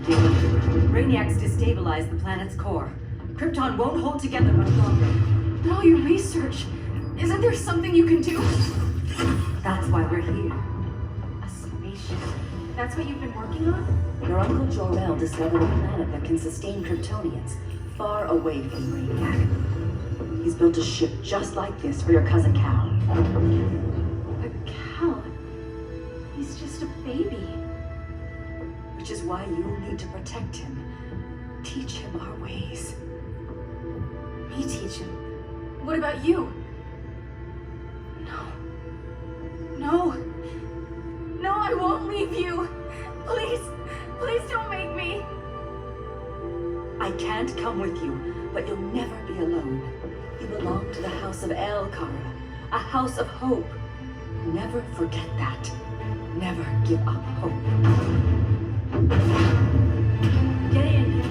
beginning. Brainiacs destabilized the planet's core. Krypton won't hold together much longer. But all your research, isn't there something you can do? That's why we're here. A spaceship. That's what you've been working on? Your Uncle Jor-El discovered a planet that can sustain Kryptonians, far away from Brainiac. He's built a ship just like this for your cousin Cal. But Cal, he's just a baby. Which is why you'll need to protect him. Teach him our ways. Me teach him. What about you? No. No, I won't leave you. Please, please don't make me. I can't come with you, but you'll never be alone. You belong to the House of El, Kara. A house of hope. Never forget that. Never give up hope. Get in.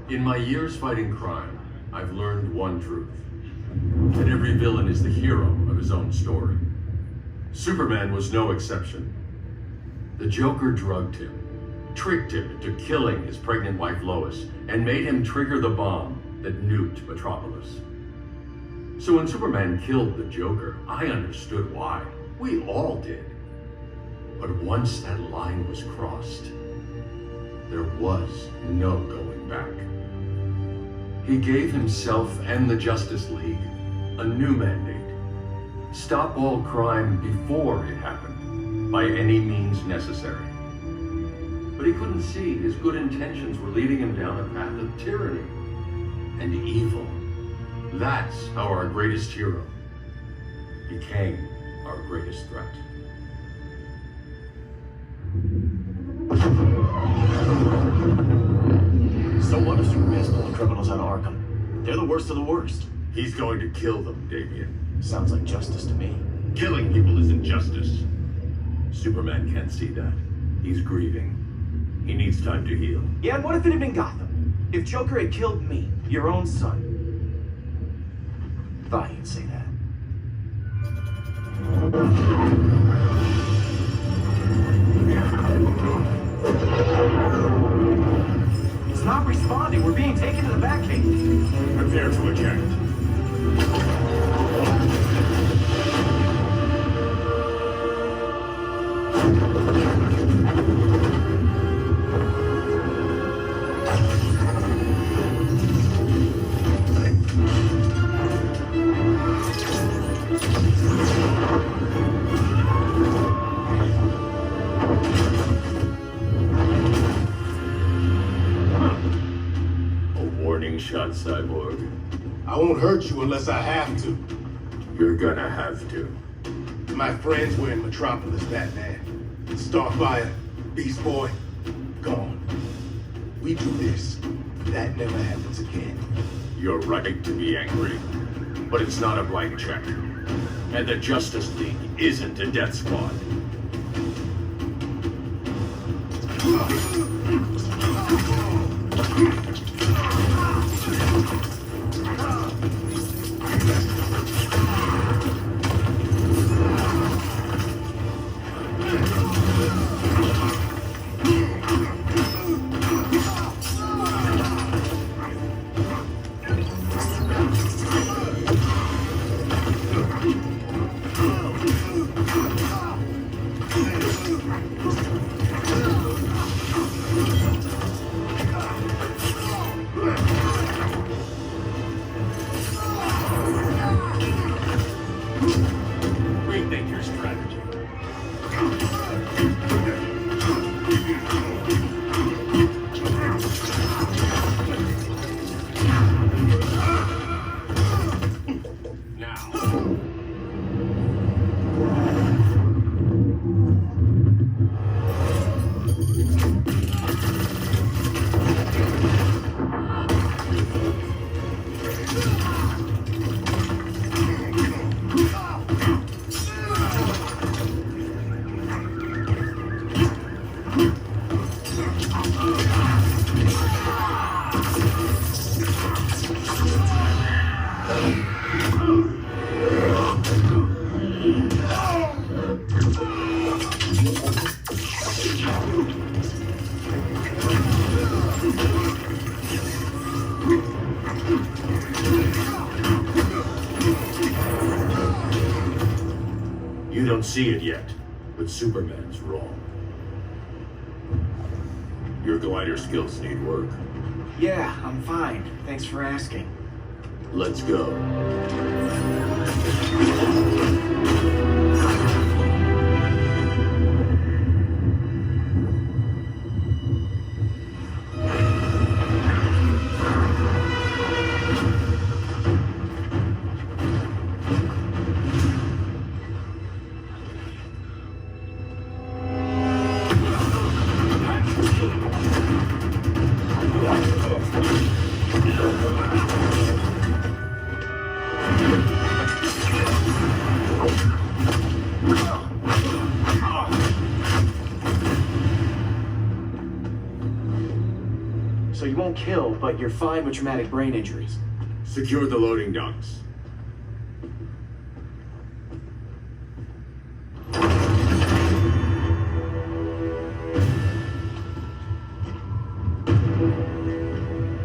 In my years fighting crime, I've learned one truth. That every villain is the hero of his own story. Superman was no exception. The Joker drugged him, tricked him into killing his pregnant wife Lois, and made him trigger the bomb that nuked Metropolis. So when Superman killed the Joker, I understood why. We all did. But once that line was crossed, there was no going back. He gave himself and the Justice League a new mandate. Stop all crime before it happened, by any means necessary. But he couldn't see his good intentions were leading him down a path of tyranny and evil. That's how our greatest hero became our greatest threat. So what if Superman's pulling criminals out of Arkham? They're the worst of the worst. He's going to kill them, Damian. Sounds like justice to me. Killing people isn't justice. Superman can't see that. He's grieving. He needs time to heal. Yeah, and what if it had been Gotham? If Joker had killed me, your own son? Thought you'd say that. It's not responding. We're being taken to the Batcave. Prepare to eject. Shot, Cyborg. I won't hurt you unless I have to. You're gonna have to. My friends were in Metropolis, Batman. Starfire, Beast Boy, gone. We do this. That never happens again. You're right to be angry. But it's not a blank check. And the Justice League isn't a death squad. You don't see it yet, but Superman's wrong. Your glider skills need work. Yeah, I'm fine. Thanks for asking. Let's go. So you won't kill, but you're fine with traumatic brain injuries. Secure the loading docks.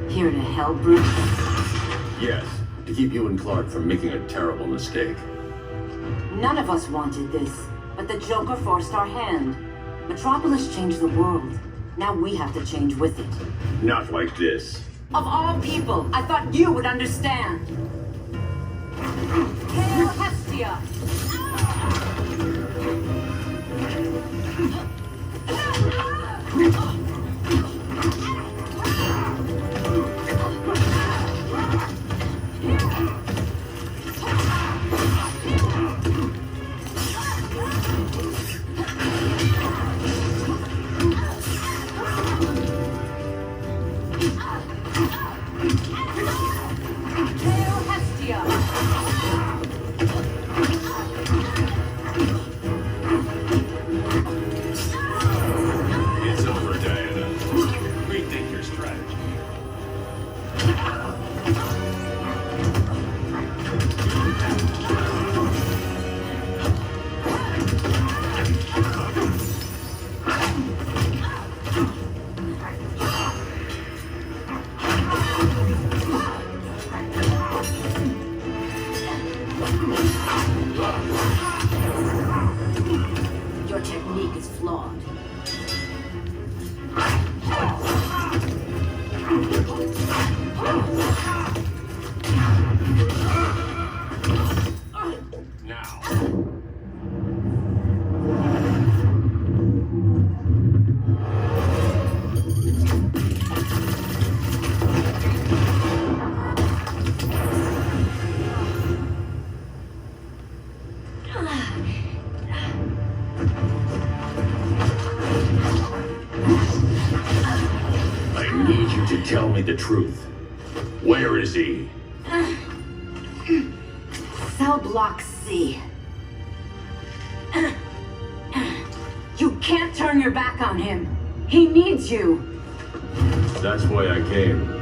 Here to help, Bruce? Yes, to keep you and Clark from making a terrible mistake. None of us wanted this, but the Joker forced our hand. Metropolis changed the world. Now we have to change with it. Not like this. Of all people, I thought you would understand. Hail Hestia! Hail Hestia! It's over, Diana. Rethink your strategy. Your technique is flawed. Now. I need you to tell me the truth. Where is he? Cell block C. You can't turn your back on him. He needs you. That's why I came.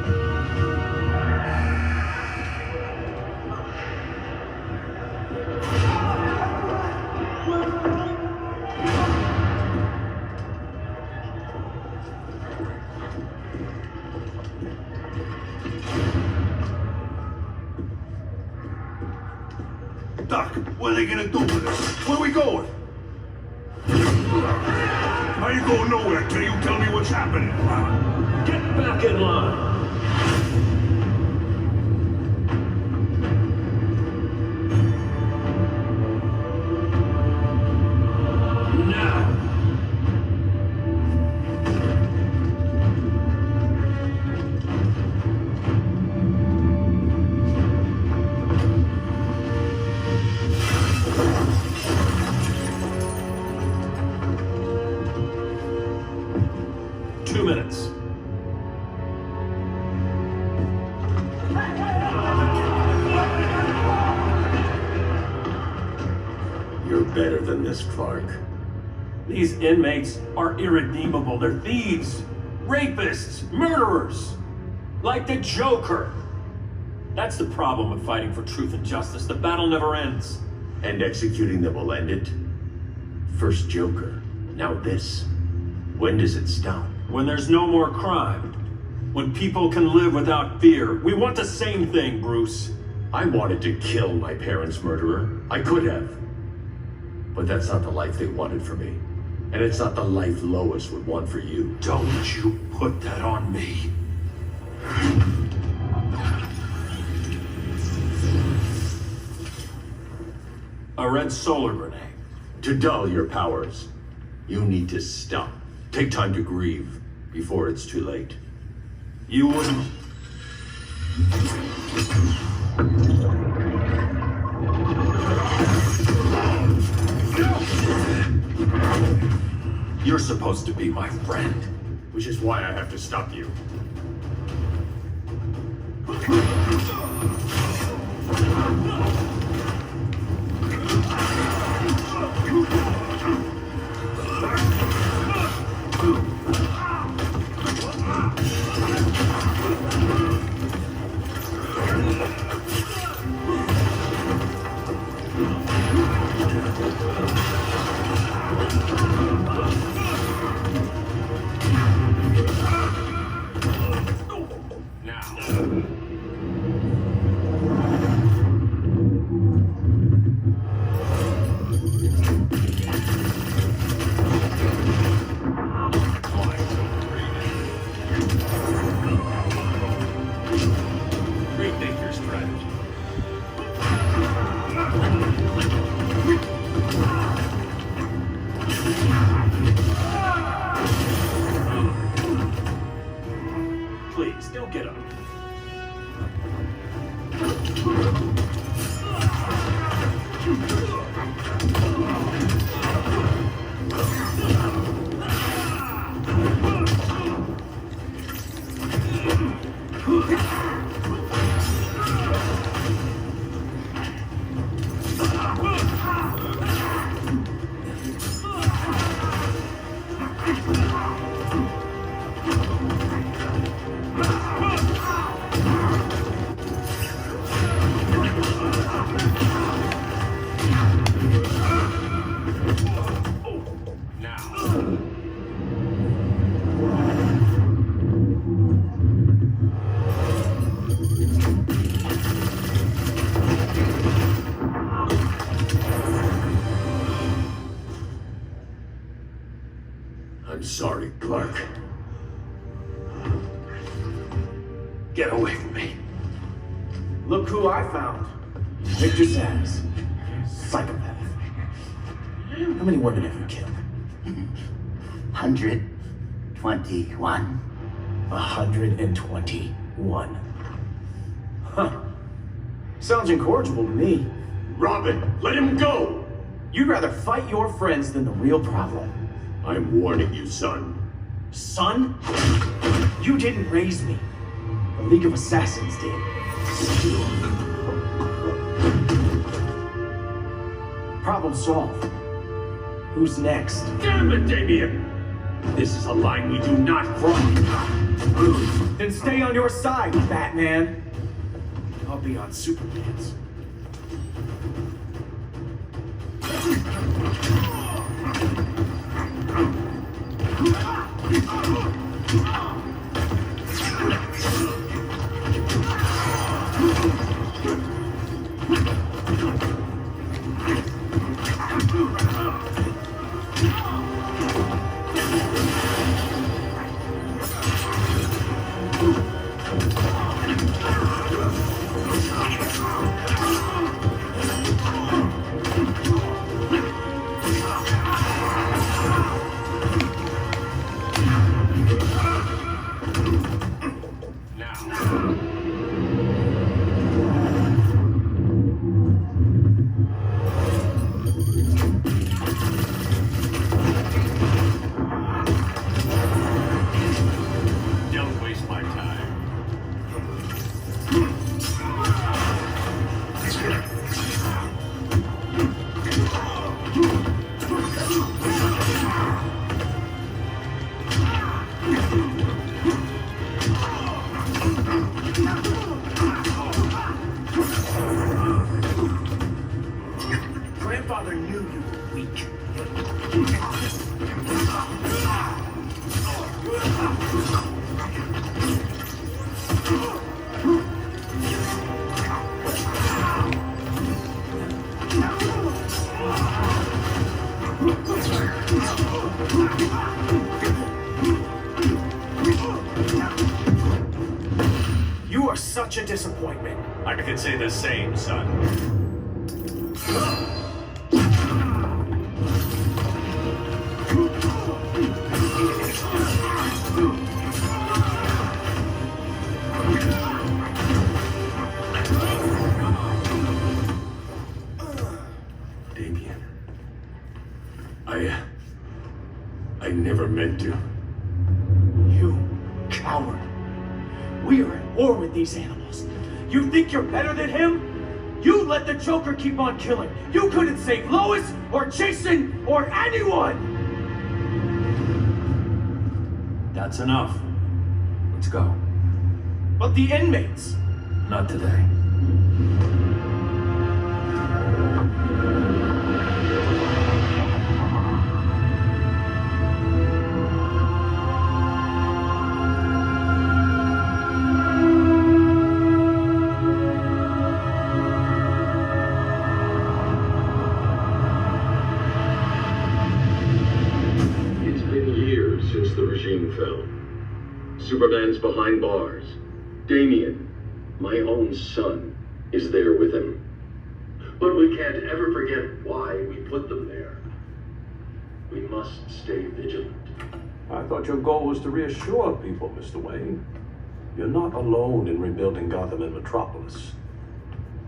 Doc, what are they gonna do with us? Where we going? I ain't going nowhere until you tell me what's happening. Get back in line. Now. Minutes. You're better than this, Clark. These inmates are irredeemable. They're thieves, rapists, murderers. Like the Joker. That's the problem with fighting for truth and justice. The battle never ends. And executing them will end it? First Joker, now this. When does it stop? When there's no more crime. When people can live without fear. We want the same thing, Bruce. I wanted to kill my parents' murderer. I could have. But that's not the life they wanted for me. And it's not the life Lois would want for you. Don't you put that on me. A red solar grenade. To dull your powers, you need to stop. Take time to grieve before it's too late. You wouldn't. You're supposed to be my friend. Which is why I have to stop you. Rethink your strategy. Please, don't get up. I'm sorry, Clark. Get away from me. Look who I found. Victor Sands. Psychopath. How many women have you killed? 121. 121. Huh. Sounds incorrigible to me. Robin, let him go! You'd rather fight your friends than the real problem. I'm warning you, son. Son? You didn't raise me. The League of Assassins did. Problem solved. Who's next? Damn it, Damien! This is a line we do not cross. Then stay on your side, Batman. I'll be on Superman's. weak. You are such a disappointment. I could say the same, son. Damien. I never meant to. You coward. We are at war with these animals. You think you're better than him? You let the Joker keep on killing. You couldn't save Lois or Jason or anyone! That's enough. Let's go. But the inmates. Not today. It's been years since the regime fell. Superman's behind bars. Damien, my own son, is there with him. But we can't ever forget why we put them there. We must stay vigilant. I thought your goal was to reassure people, Mr. Wayne. You're not alone in rebuilding Gotham and Metropolis.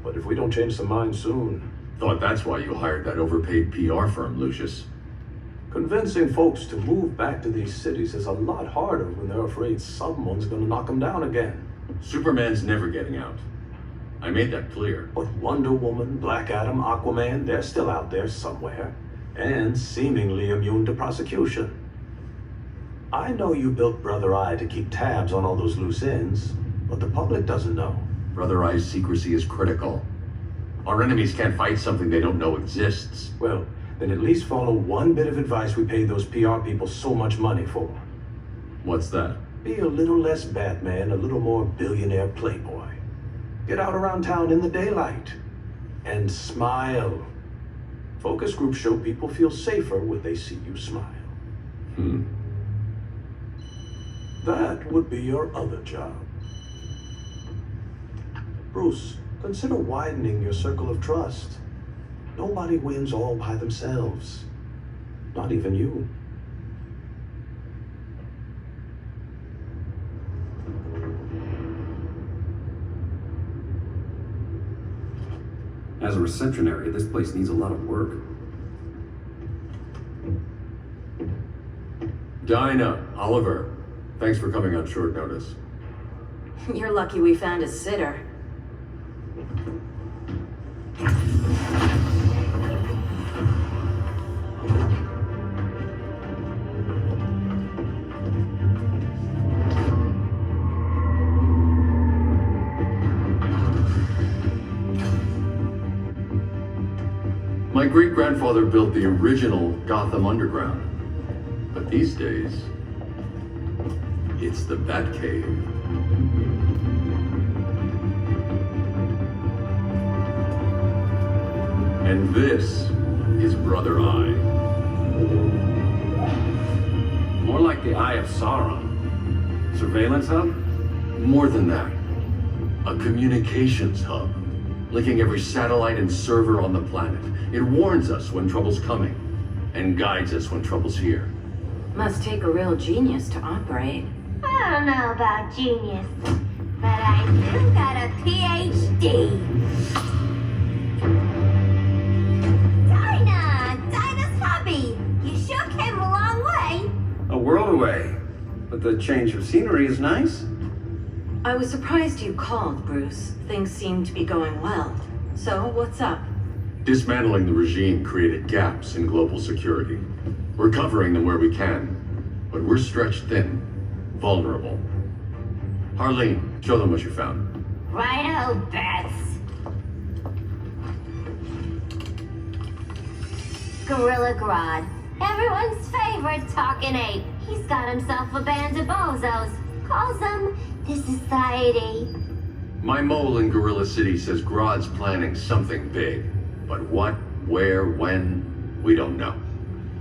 But if we don't change some minds soon, Thought that's why you hired that overpaid PR firm, Lucius. convincing folks to move back to these cities is a lot harder when they're afraid someone's gonna knock them down again. Superman's never getting out. I made that clear. But Wonder Woman, Black Adam, Aquaman, they're still out there somewhere, and seemingly immune to prosecution. I know you built Brother Eye to keep tabs on all those loose ends, but the public doesn't know. Brother Eye's secrecy is critical. Our enemies can't fight something they don't know exists. Well, then at least follow one bit of advice we paid those PR people so much money for. What's that? Be a little less Batman, a little more billionaire playboy. Get out around town in the daylight. And smile. Focus groups show people feel safer when they see you smile. That would be your other job. Bruce, consider widening your circle of trust. Nobody wins all by themselves. Not even you. As a reception area, this place needs a lot of work. Dinah, Oliver, thanks for coming on short notice. You're lucky we found a sitter. My great-grandfather built the original Gotham Underground. But these days, it's the Batcave. And this is Brother Eye. More like the Eye of Sauron. Surveillance hub? More than that, a communications hub, linking every satellite and server on the planet. It warns us when trouble's coming, and guides us when trouble's here. Must take a real genius to operate. I don't know about genius, but I do got a PhD. Dinah's hubby. You sure came a long way. A world away. But the change of scenery is nice. I was surprised you called, Bruce. Things seem to be going well. So, what's up? Dismantling the regime created gaps in global security. We're covering them where we can, but we're stretched thin, vulnerable. Harleen, show them what you found. Righto, Beth. Gorilla Grodd. Everyone's favorite talking ape. He's got himself a band of bozos. Calls them the Society. My mole in Gorilla City says Grodd's planning something big. But what, where, when, we don't know.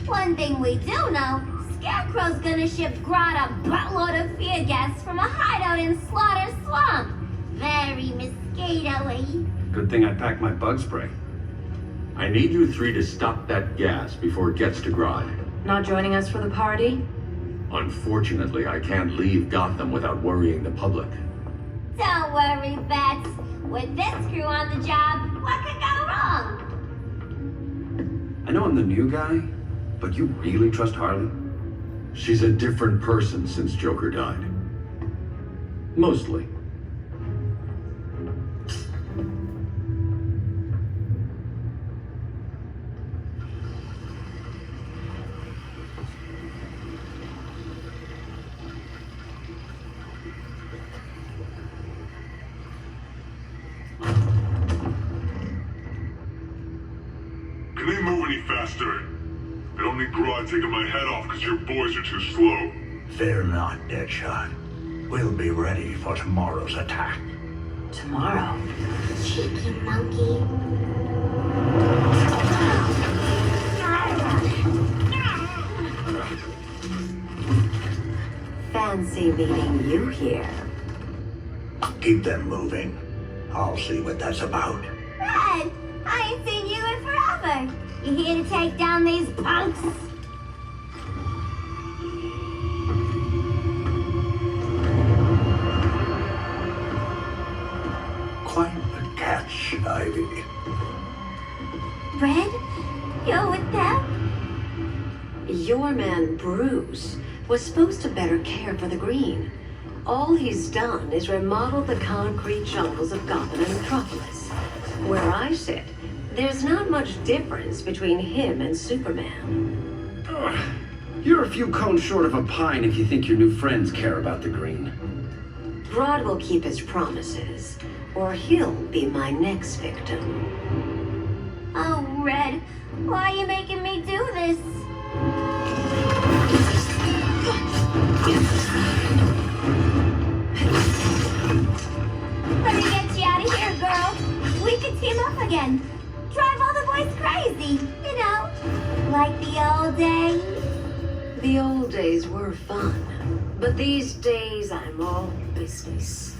One thing we do know, Scarecrow's gonna ship Grodd a buttload of fear gas from a hideout in Slaughter Swamp. Very mosquito-y. Good thing I packed my bug spray. I need you three to stop that gas before it gets to Grodd. Not joining us for the party? Unfortunately, I can't leave Gotham without worrying the public. Don't worry, Bats. With this crew on the job, what could go wrong? I know I'm the new guy, but you really trust Harley? She's a different person since Joker died. Mostly. Can they move any faster? I don't need Grodd taking my head off because your boys are too slow. Fear not, Deadshot. We'll be ready for tomorrow's attack. Tomorrow? Cheeky monkey. Fancy meeting you here. Keep them moving. I'll see what that's about. Red, I ain't seen you in forever. You here to take down these punks? Quite the catch, Ivy. Red, you're with them? Your man, Bruce, was supposed to better care for the Green. All he's done is remodel the concrete jungles of Gotham and Metropolis. Where I sit, there's not much difference between him and Superman. Ugh. You're a few cones short of a pine if you think your new friends care about the Green. Grodd will keep his promises, or he'll be my next victim. Oh, Red, why are you making me do this? Let me get you out of here, girl. We could team up again. Drive all the boys crazy, you know, like the old days. The old days were fun, but these days I'm all business.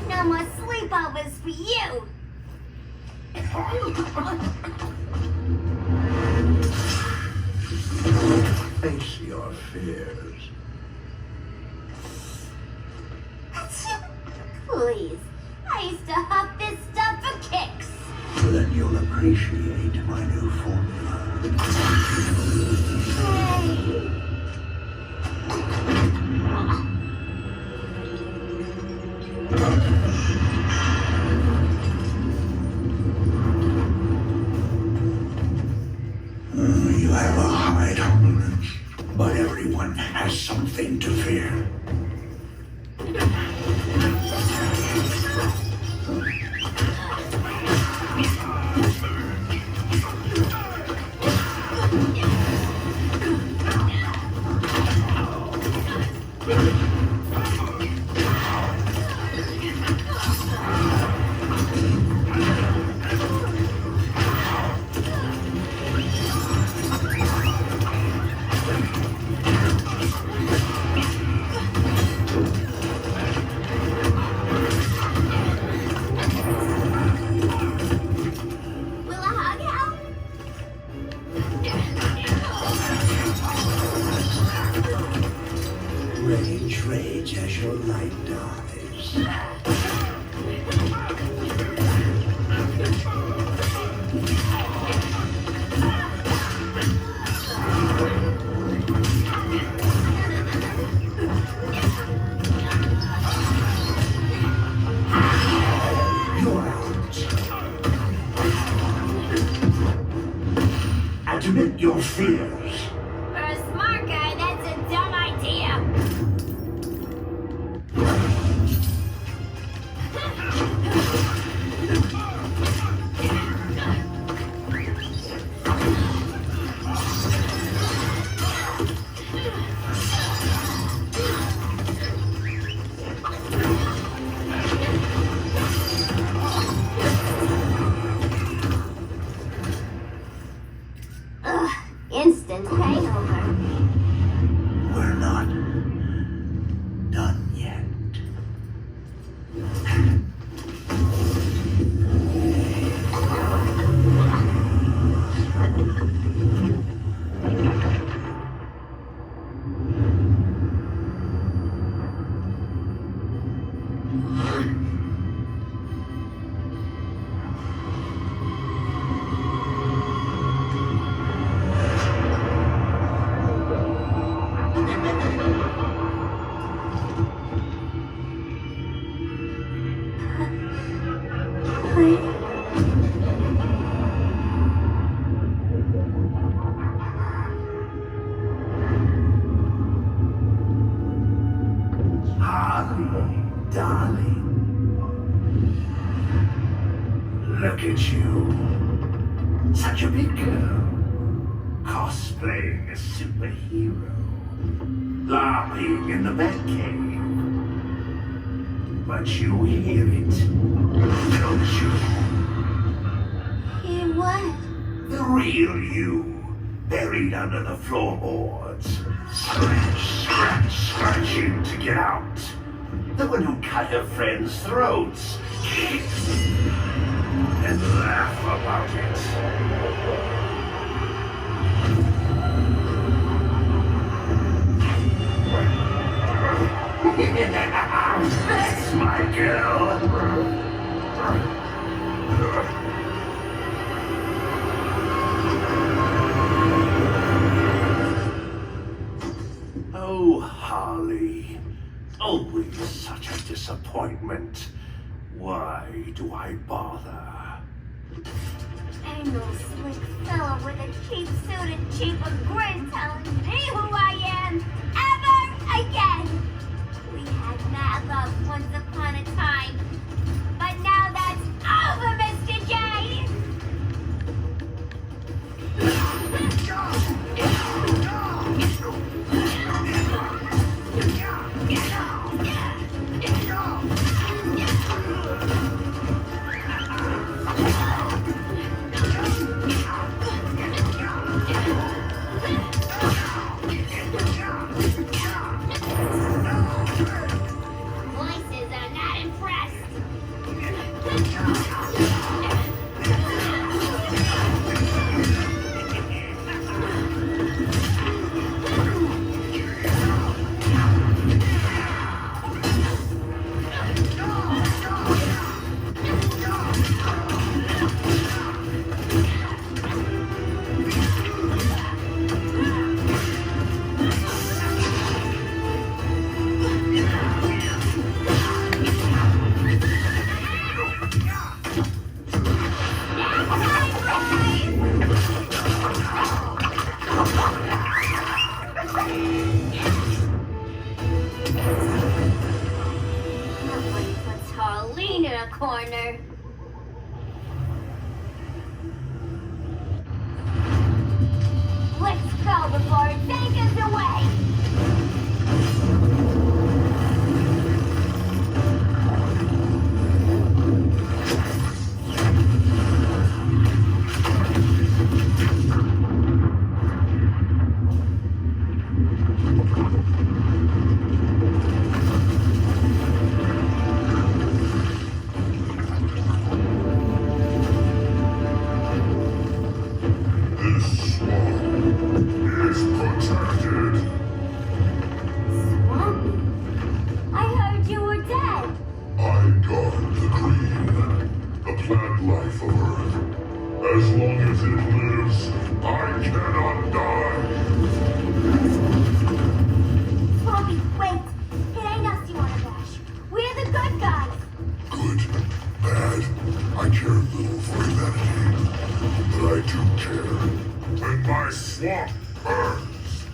No more sleepovers for you. Face your fears. Please, I used to huff this stuff for kicks. Then you'll appreciate my new formula. Hey. has something to fear. Will a hug help? Rage, rage as your light dies. You're out. Admit your fears. For a smart guy, that's a dumb idea. Ugh, instant hangover. We're not done yet. Harley, darling. Look at you. Such a big girl. Cosplaying a superhero. LARPing in the Batcave. But you hear it, don't you? Hear what? The real you, buried under the floorboards. Scratch, scratch, scratching to get out. The one who cut her friends' throats. And laugh about it. That's my girl. Oh, Harley. Always such a disappointment. Why do I bother? Ain't no slick fella with a cheap suit and cheaper grin telling me who I am ever again. We had mad love once upon a time, but now that's over, Mr. J. Nobody puts Harleen in a corner. Let's go before it takes us away! This swamp is protected. Swampy? I heard you were dead. I guard the green, the plant life of Earth. As long as it lives, I cannot die. Swampy, wait. It ain't us you wanna bash. We're the good guys. Good, bad, I care little for humanity. But I do care. When my swamp burns.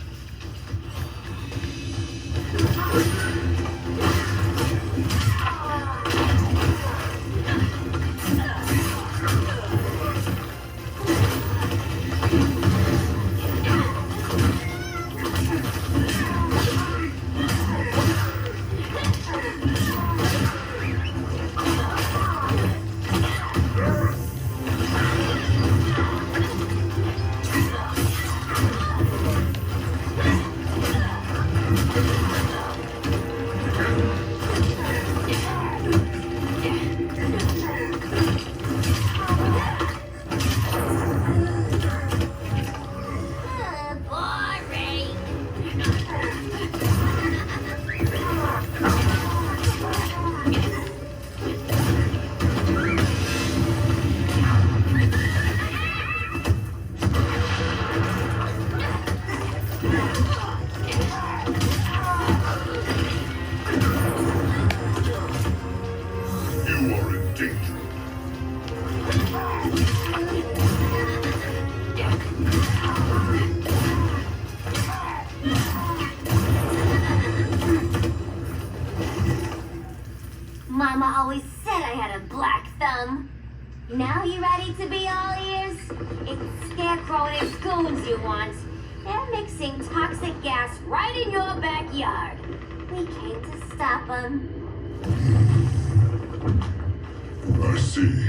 Boring. You are in danger. Mama always said I had a black thumb. Now you ready to be all ears? It's Scarecrow and his goons you want. They're mixing toxic gas right in your backyard. We came to stop them. I see.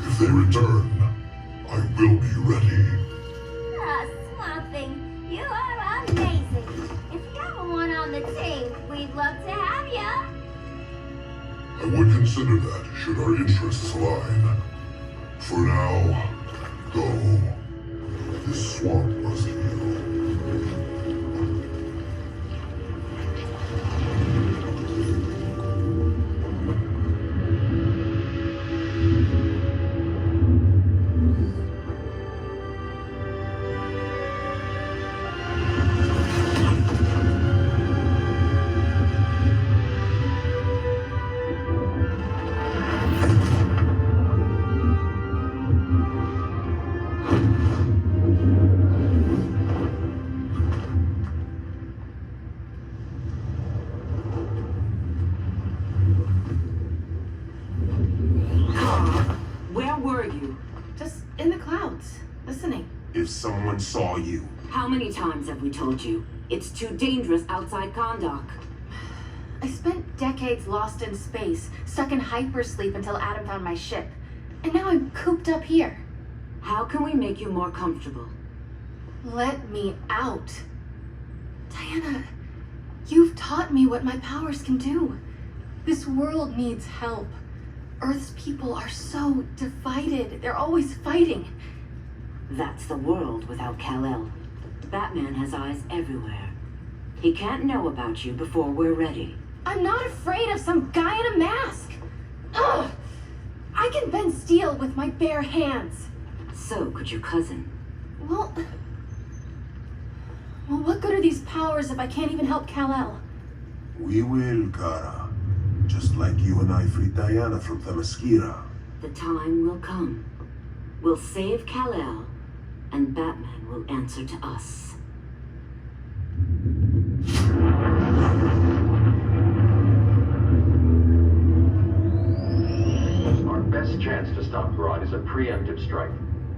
If they return, I will be ready. Ah, Swamp Thing, you are amazing. If you ever want on the team, we'd love to have ya. I would consider that should our interests align. For now, go. This swamp must heal. Where were you? Just in the clouds, listening. If someone saw you, How many times have we told you? It's too dangerous outside Kondak. I spent decades lost in space, stuck in hypersleep until Adam found my ship. And now I'm cooped up here. How can we make you more comfortable? Let me out. Diana, you've taught me what my powers can do. This world needs help. Earth's people are so divided. They're always fighting. That's the world without Kal-El. Batman has eyes everywhere. He can't know about you before we're ready. I'm not afraid of some guy in a mask. Ugh! I can bend steel with my bare hands. So could your cousin. Well, what good are these powers if I can't even help Kal-El? We will, Kara. Just like you and I freed Diana from Themyscira. The time will come. We'll save Kal-El, and Batman will answer to us. Our best chance to stop Grodd is a preemptive strike.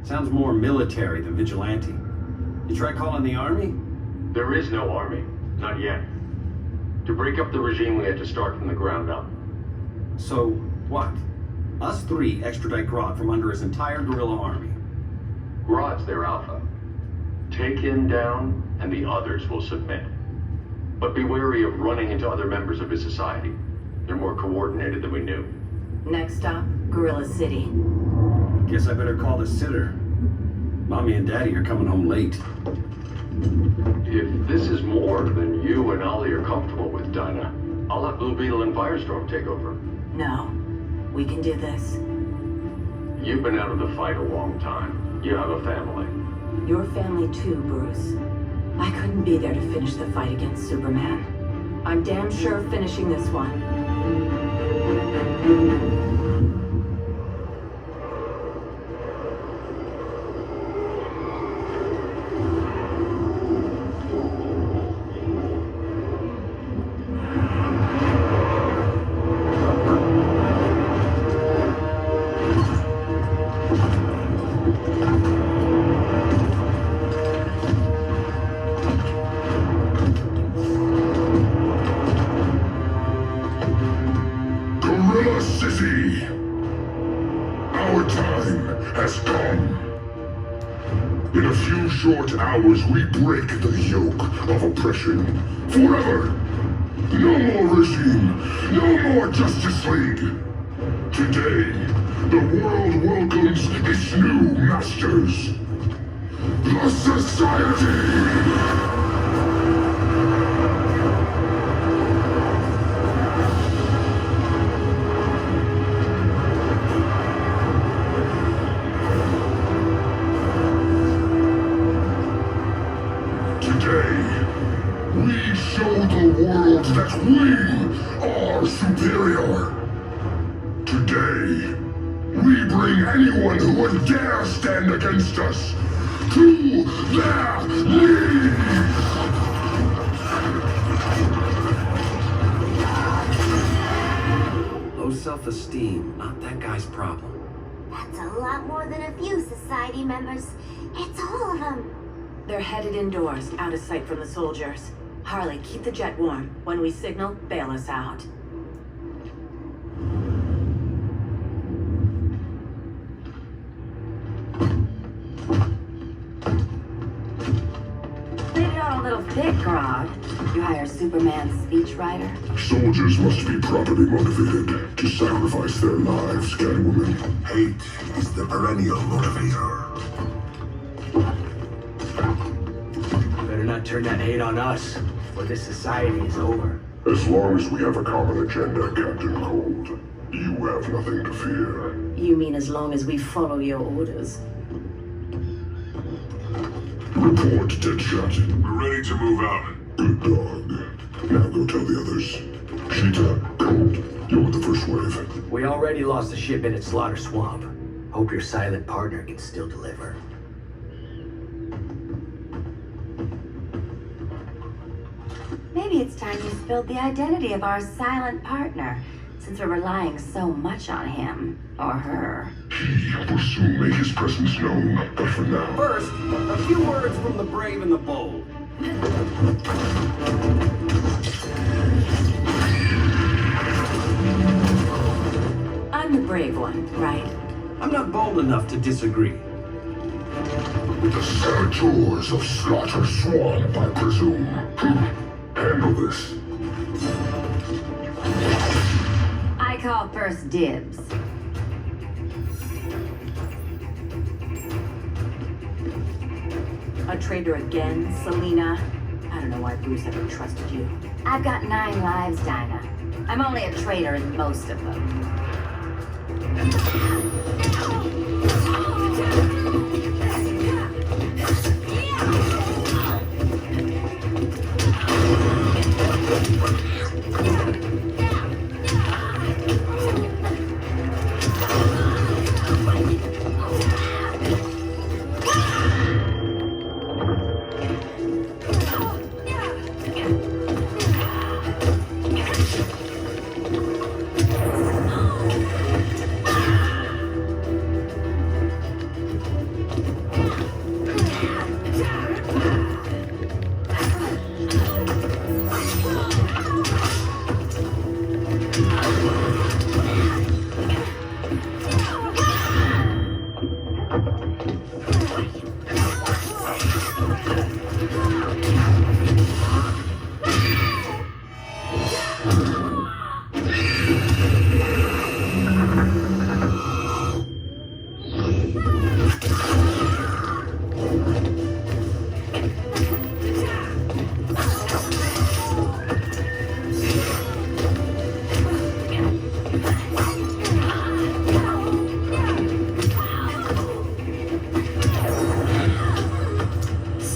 Sounds more military than vigilante. You try calling the army? There is no army. Not yet. To break up the regime, we had to start from the ground up. So, what? Us three extradite Grodd from under his entire guerrilla army. Grodd's their alpha. Take him down, and the others will submit. But be wary of running into other members of his society. They're more coordinated than we knew. Next stop, Gorilla City. Guess I better call the sitter. Mommy and Daddy are coming home late. If this is more than you and Ollie are comfortable with, Dinah, I'll let Blue Beetle and Firestorm take over. No, we can do this. You've been out of the fight a long time. You have a family. Your family too, Bruce. I couldn't be there to finish the fight against Superman. I'm damn sure finishing this one. Gorilla City! Our time has come. In a few short hours, we break the yoke of oppression forever. No more regime, no more Justice League. Today, the world welcomes its new masters. The Society! We show the world that we are superior. Today, we bring anyone who would dare stand against us to their knees. Low self-esteem, not that guy's problem. That's a lot more than a few society members. It's all of them. They're headed indoors, out of sight from the soldiers. Harley, keep the jet warm. When we signal, bail us out. Laid it on a little thick, Grodd. You hire Superman's speechwriter? Soldiers must be properly motivated to sacrifice their lives, Catwoman. Hate is the perennial motivator. Better not turn that hate on us, or this society is over. As long as we have a common agenda, Captain Cold, you have nothing to fear. You mean as long as we follow your orders? Report, Deadshot. We're ready to move out. Good dog. Now go tell the others. Cheetah, Cold, you're with the first wave. We already lost the shipment at Slaughter Swamp. Hope your silent partner can still deliver. Maybe it's time you spilled the identity of our silent partner, since we're relying so much on him, or her. He will soon make his presence known, but for now... First, a few words from the brave and the bold. I'm the brave one, right? I'm not bold enough to disagree. The saboteurs of Slaughter Swamp, I presume. Handle this. I call first dibs. A traitor again, Selina? I don't know why Bruce ever trusted you. I've got 9 lives, Dinah. I'm only a traitor in most of them.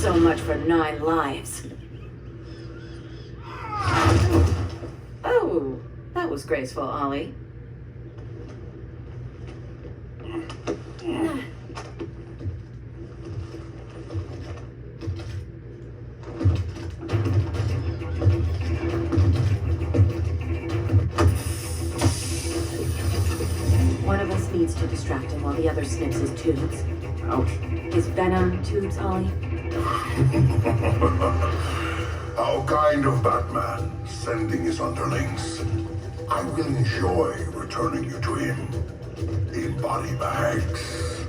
So much for 9 lives. Oh, that was graceful, Ollie. One of us needs to distract him while the other snips his tubes. Ouch. His venom tubes, Ollie. How kind of Batman, sending his underlings. I will enjoy returning you to him in body bags.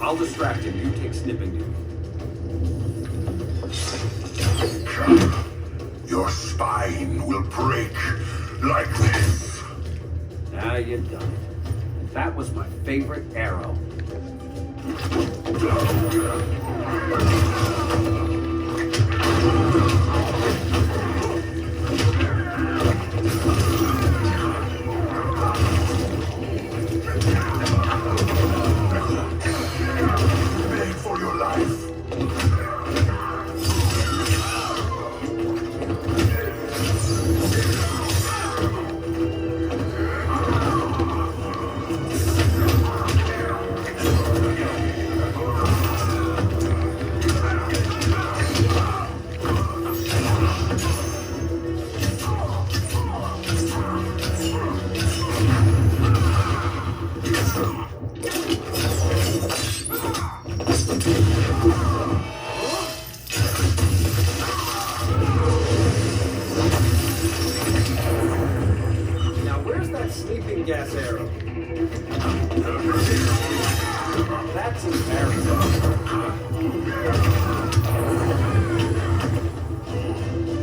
I'll distract him. You take snipping duty. Your spine will break like this. Now you've done it. That was my favorite arrow. Beg for your life. Now where's that sleeping gas arrow? That's embarrassing.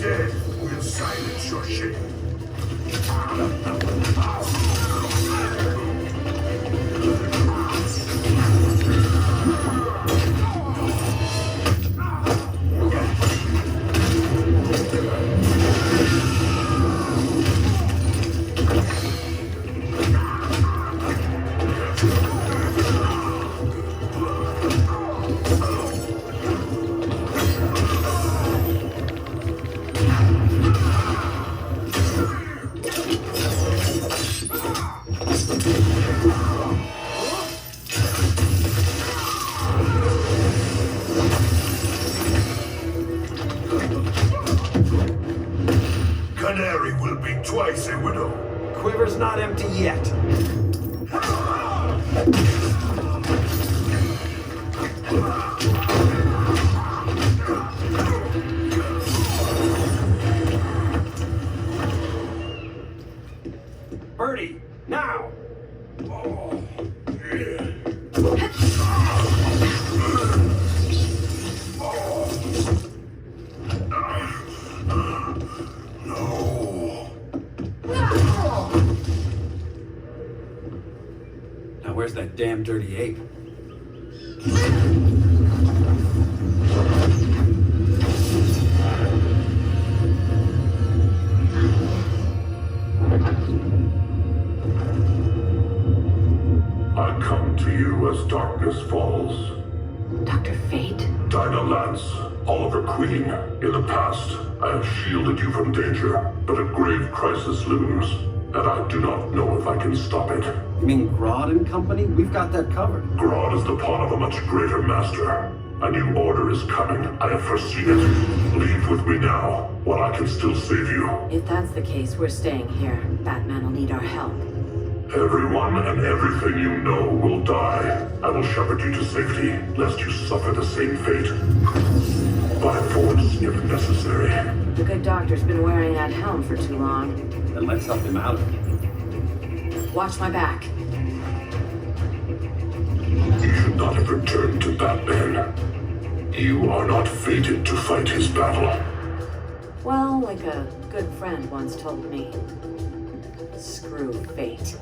Death will silence your shame. Canary will be twice a widow. Quiver's not empty yet. Birdie, now! Now where's that damn dirty ape? I come to you as darkness falls. Dr. Fate? Dinah Lance, Oliver Queen. In the past, I have shielded you from danger, but a grave crisis looms, and I do not know if I can stop it. You mean Grodd and company? We've got that covered. Grodd is the pawn of a much greater master. A new order is coming. I have foreseen it. Leave with me now, while I can still save you. If that's the case, we're staying here. Batman will need our help. Everyone and everything you know will die. I will shepherd you to safety, lest you suffer the same fate. By force, if necessary. The good doctor's been wearing that helm for too long. Then let's help him out of it. Watch my back. returned to Batman. You are not fated to fight his battle. Well, like a good friend once told me. Screw fate.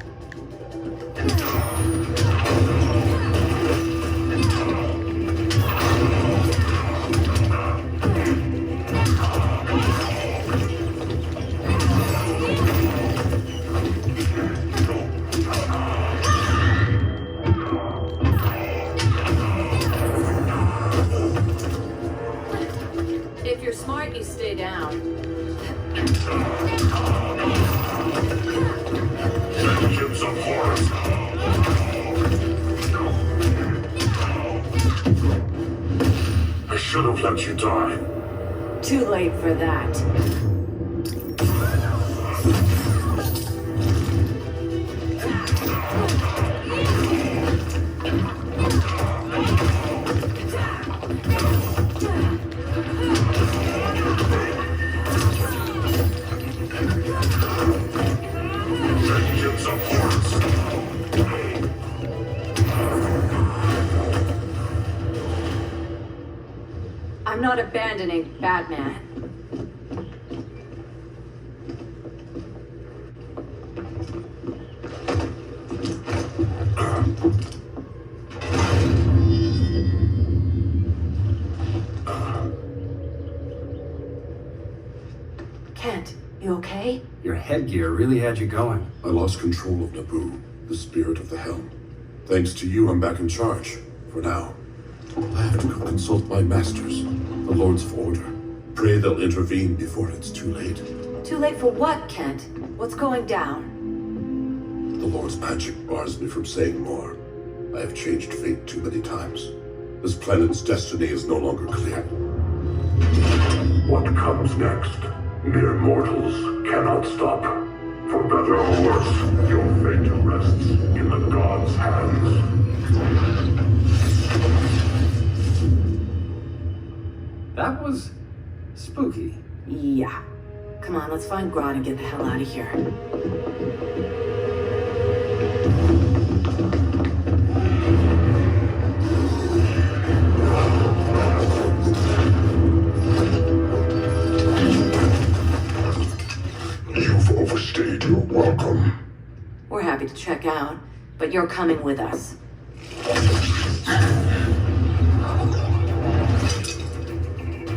If you're smart, you stay down. Vengeance of Horus! I should have let you die. Too late for that. Vengeance of Horus! I'm not abandoning Batman. Kent, you okay? Your headgear really had you going. I lost control of Naboo, the spirit of the helm. Thanks to you, I'm back in charge. For now. I have to go consult my masters, the Lords of Order. Pray they'll intervene before it's too late. Too late for what, Kent? What's going down? The Lord's magic bars me from saying more. I have changed fate too many times. This planet's destiny is no longer clear. What comes next? Mere mortals cannot stop. For better or worse, your fate rests in the gods' hands. That was spooky. Yeah. Come on, let's find Grodd and get the hell out of here. You've overstayed your welcome. We're happy to check out, but you're coming with us.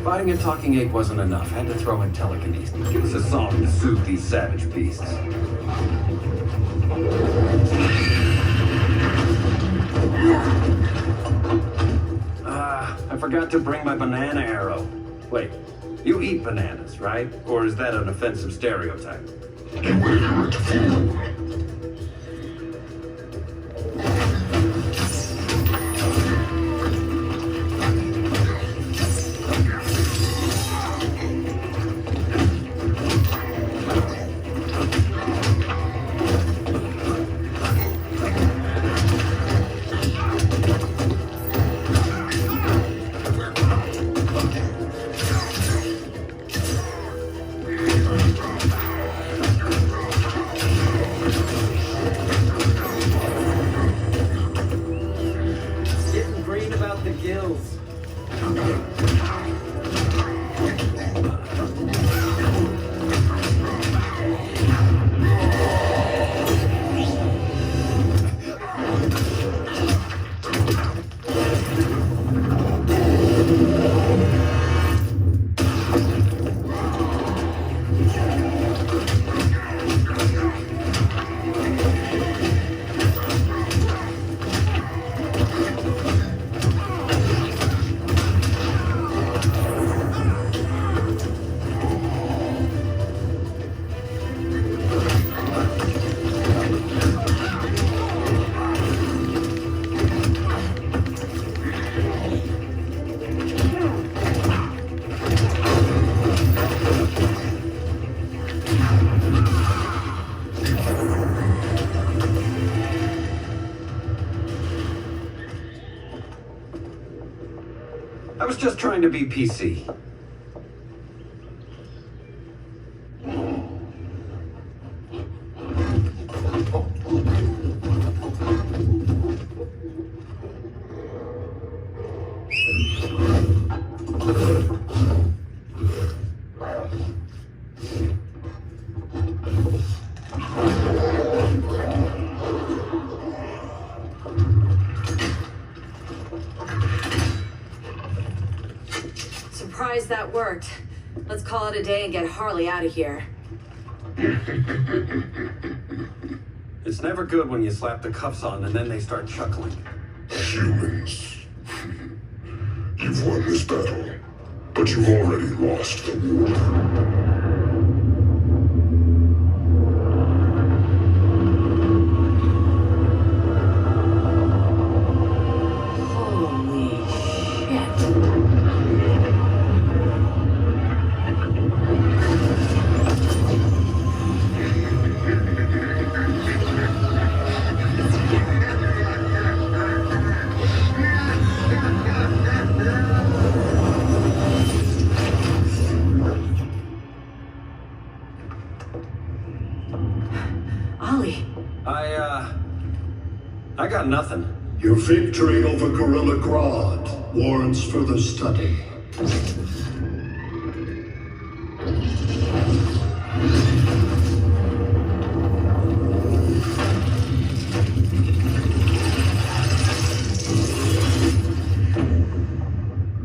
Fighting a talking ape wasn't enough. Had to throw in telekinesis. Give us a song to soothe these savage beasts. I forgot to bring my banana arrow. Wait, you eat bananas, right? Or is that an offensive stereotype? You ignorant fool. Getting green about the gills. I was just trying to be PC. surprised that worked. Let's call it a day and get Harley out of here. It's never good when you slap the cuffs on and then they start chuckling. Humans. You've won this battle, but you've already lost the war. I got nothing. Your victory over Gorilla Grodd warrants further study.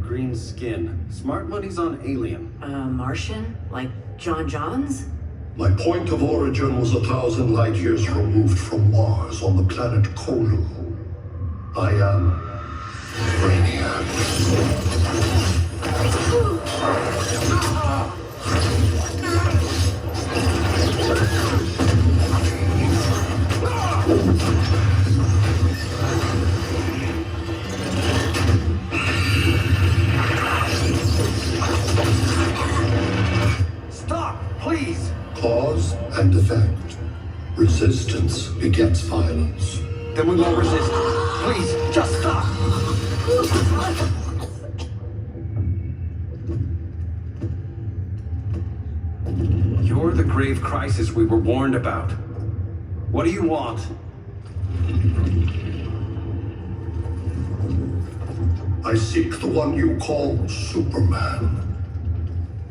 Green skin. Smart money's on alien. Martian? Like John Johns? My point of origin was 1,000 light years removed from Mars on the planet Kolu. I am Brainiac. Stop, please! Cause and effect. Resistance begets violence. Then we won't resist. Please, just stop! You're the grave crisis we were warned about. What do you want? I seek the one you call Superman.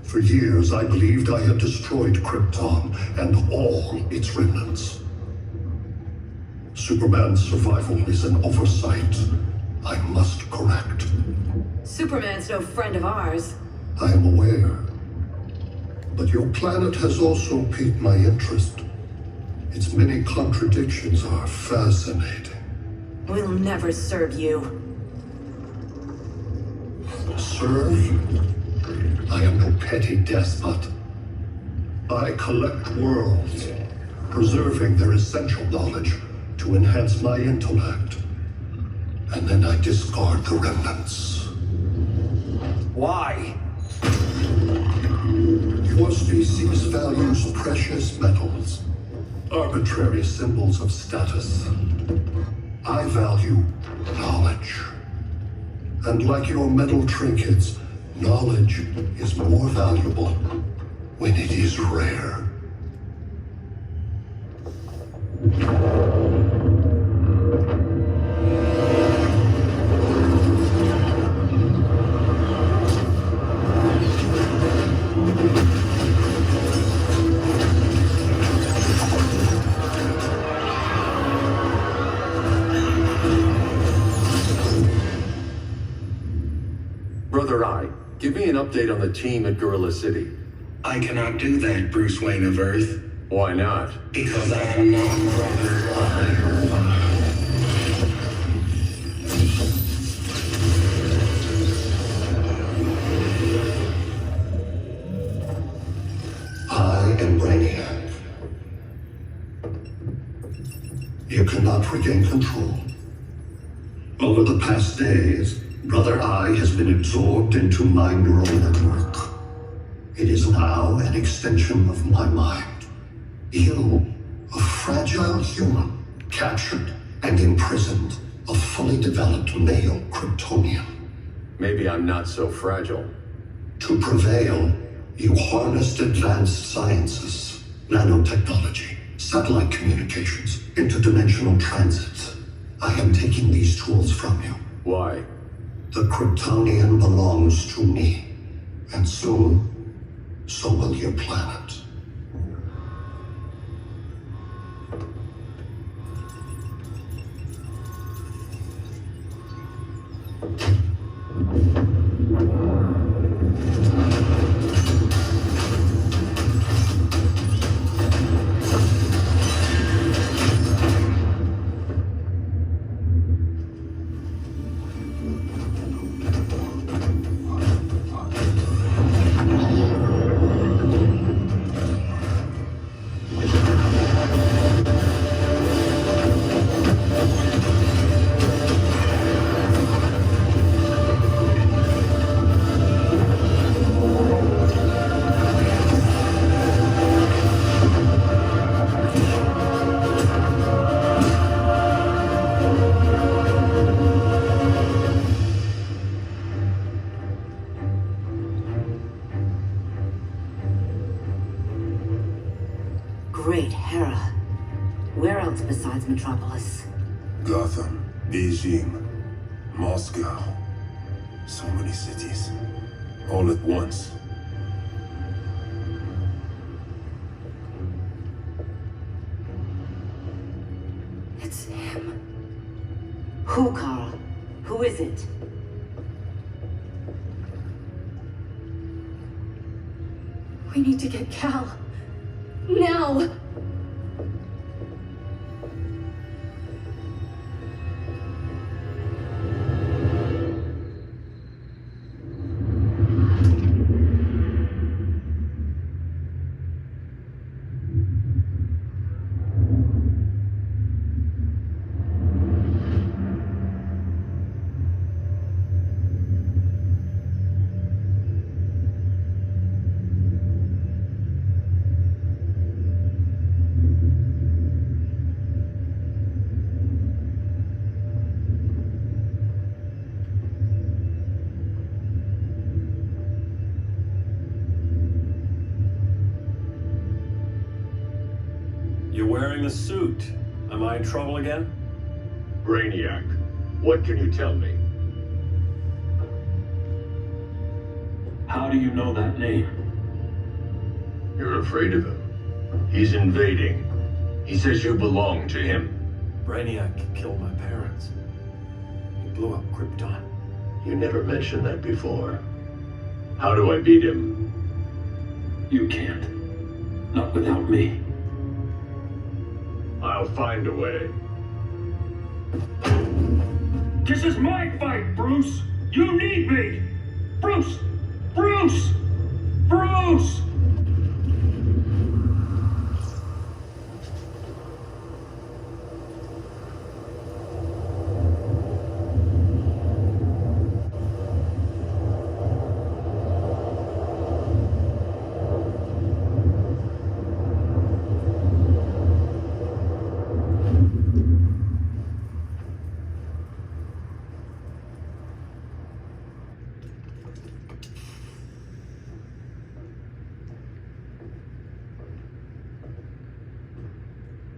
For years, I believed I had destroyed Krypton and all its remnants. Superman's survival is an oversight I must correct. Superman's no friend of ours. I am aware. But your planet has also piqued my interest. Its many contradictions are fascinating. We'll never serve you. Serve? I am no petty despot. I collect worlds, preserving their essential knowledge to enhance my intellect. And then I discard the remnants. Why? Your species values precious metals, arbitrary symbols of status. I value knowledge. And like your metal trinkets, knowledge is more valuable when it is rare. Brother Eye, give me an update on the team at Gorilla City. I cannot do that, Bruce Wayne of Earth. Why not? Because I am not Brother Eye. I am Brainiac. You cannot regain control. Over the past days, Brother Eye has been absorbed into my neural network. It is now an extension of my mind. You, a fragile human, captured and imprisoned a fully developed male Kryptonian. Maybe I'm not so fragile. To prevail, you harnessed advanced sciences, nanotechnology, satellite communications, interdimensional transit. I am taking these tools from you. Why? The Kryptonian belongs to me, and soon, so will your planet. Metropolis. Gotham, Beijing, Moscow. So many cities. All at once. It's him. Who, Carl? Who is it? We need to get Cal. Now! You're wearing the suit. Am I in trouble again? Brainiac, what can you tell me? How do you know that name? You're afraid of him. He's invading. He says you belong to him. Brainiac killed my parents. He blew up Krypton. You never mentioned that before. How do I beat him? You can't. Not without me. I'll find a way. This is my fight, Bruce! You need me! Bruce! Bruce! Bruce!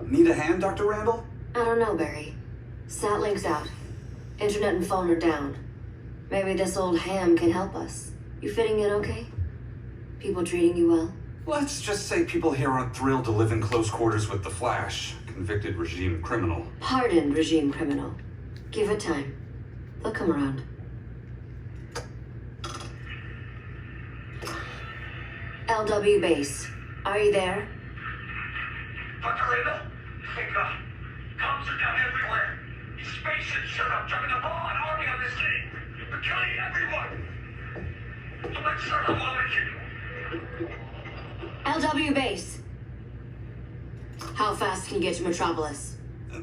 Need a hand, Dr. Randall? I don't know, Barry. Satlink's out. Internet and phone are down. Maybe this old ham can help us. You fitting in okay? People treating you well? Let's just say people here aren't thrilled to live in close quarters with the Flash, convicted regime criminal. Pardoned regime criminal. Give it time. They'll come around. LW base. Are you there? Dr. Randall? Comms are down everywhere. These spaceships showed up, driving a ball and army on this thing. They're killing everyone. So let's start a while we can. LW base. How fast can you get to Metropolis?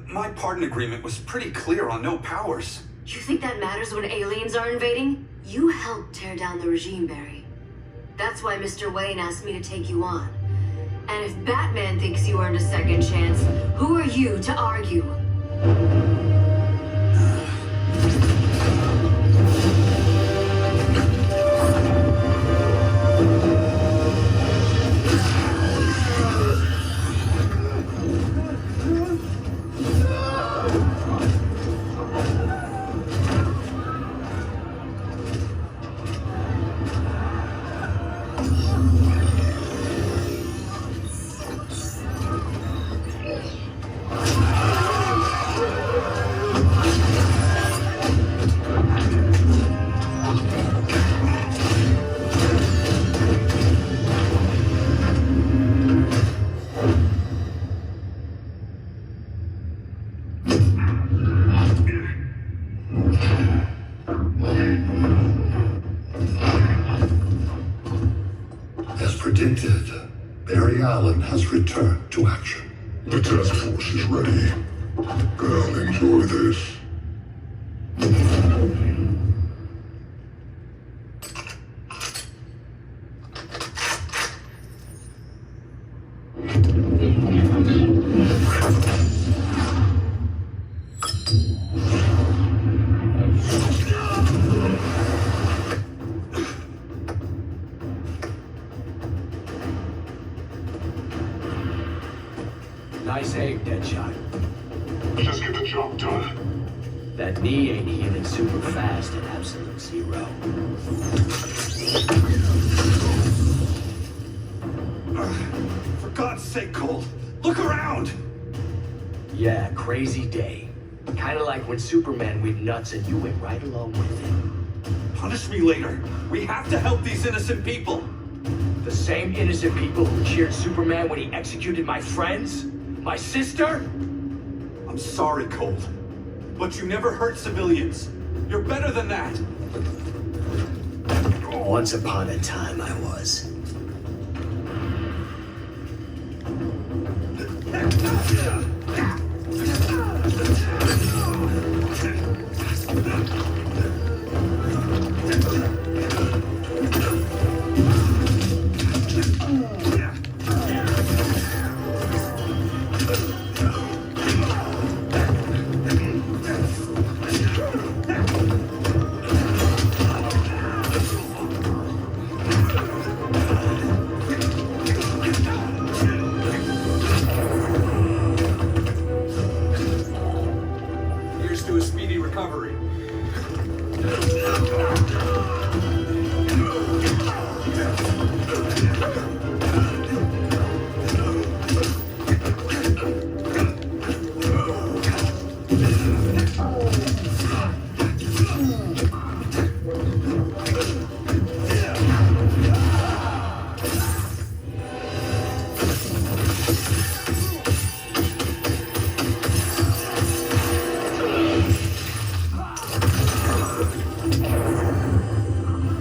My pardon agreement was pretty clear on no powers. You think that matters when aliens are invading? You helped tear down the regime, Barry. That's why Mr. Wayne asked me to take you on. And if Batman thinks you earned a second chance, who are you to argue? As predicted, Barry Allen has returned to action. The task force is ready. I'll enjoy this. Nice aim, Deadshot. That knee ain't healing super fast at absolute zero. For God's sake, Cole, look around! Yeah, crazy day. Kinda like when Superman went nuts and you went right along with him. Punish me later. We have to help these innocent people. The same innocent people who cheered Superman when he executed my friends? My sister? I'm sorry, Cole. But you never hurt civilians. You're better than that. Once upon a time I was. Here's to a speedy recovery.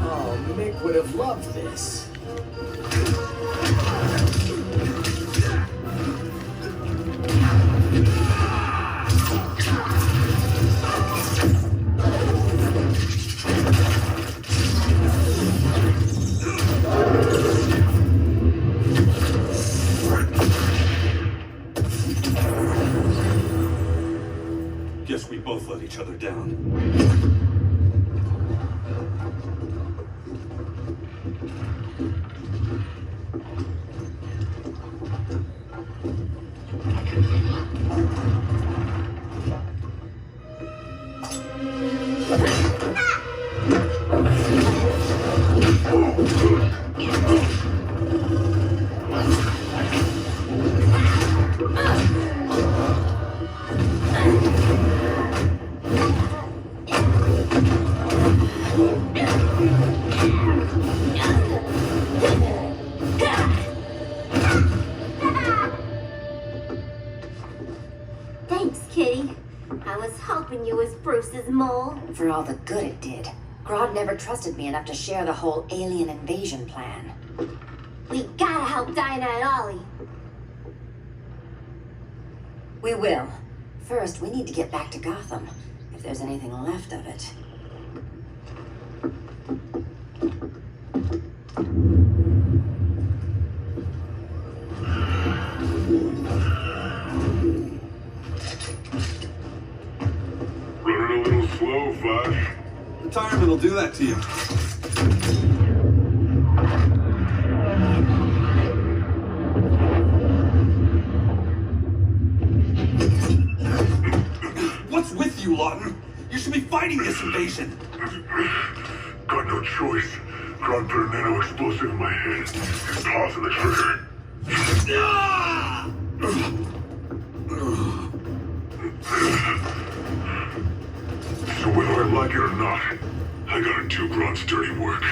Oh, Mick would have loved this. Guess we both let each other down. Thanks, Kitty. I was hoping you was Bruce's mole. For all the good it did. Grodd never trusted me enough to share the whole alien invasion plan. We gotta help Diana and Ollie. We will. First, we need to get back to Gotham, if there's anything left of it. Running a little slow, Flash. Retirement will do that to you. What's with you, Lawton? You should be fighting this invasion. Got no choice. Grodd put a nano explosive in my head. He's pausing the trigger. So whether I like it or not, I gotta do Grodd's dirty work.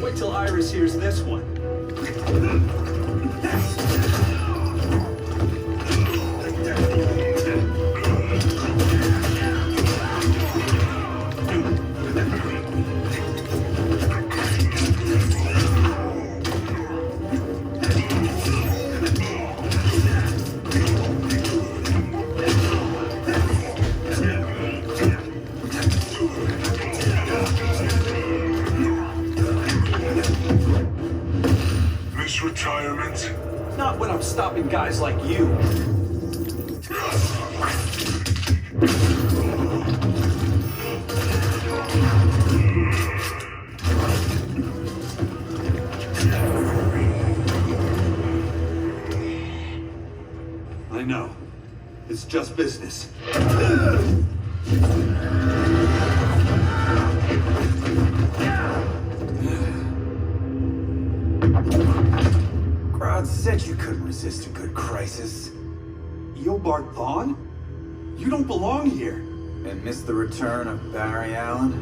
Wait till Iris hears this one. from guys like you. I know. It's just business. Crowd said you couldn't resist a good crisis. Eobard Thawne? You don't belong here. And miss the return of Barry Allen?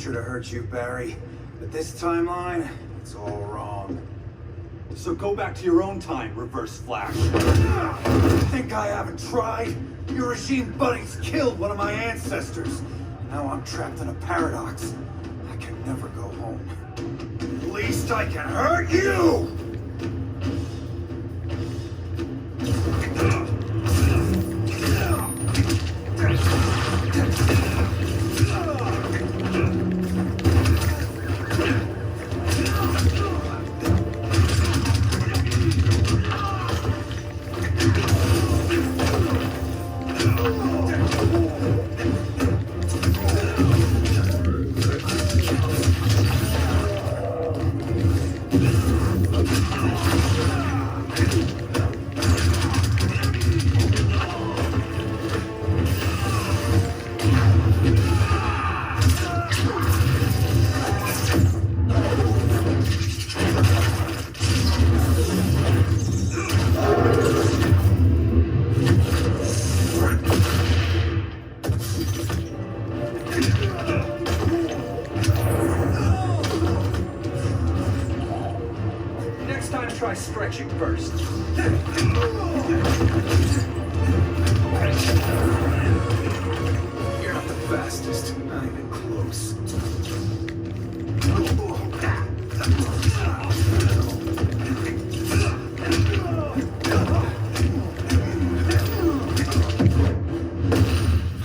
To hurt you, Barry. But this timeline, it's all wrong. So go back to your own time, Reverse Flash. Think I haven't tried? Your regime buddies killed one of my ancestors. Now I'm trapped in a paradox. I can never go home. At least I can hurt you! Try stretching first. You're not the fastest, not even close.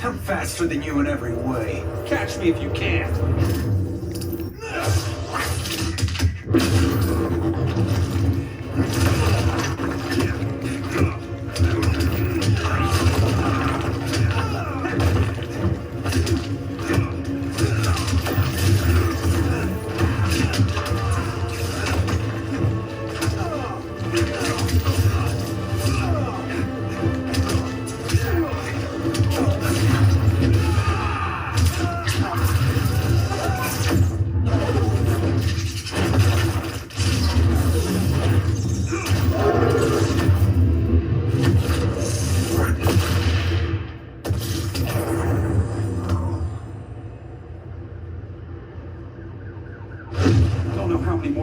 I'm faster than you in every way. Catch me if you can.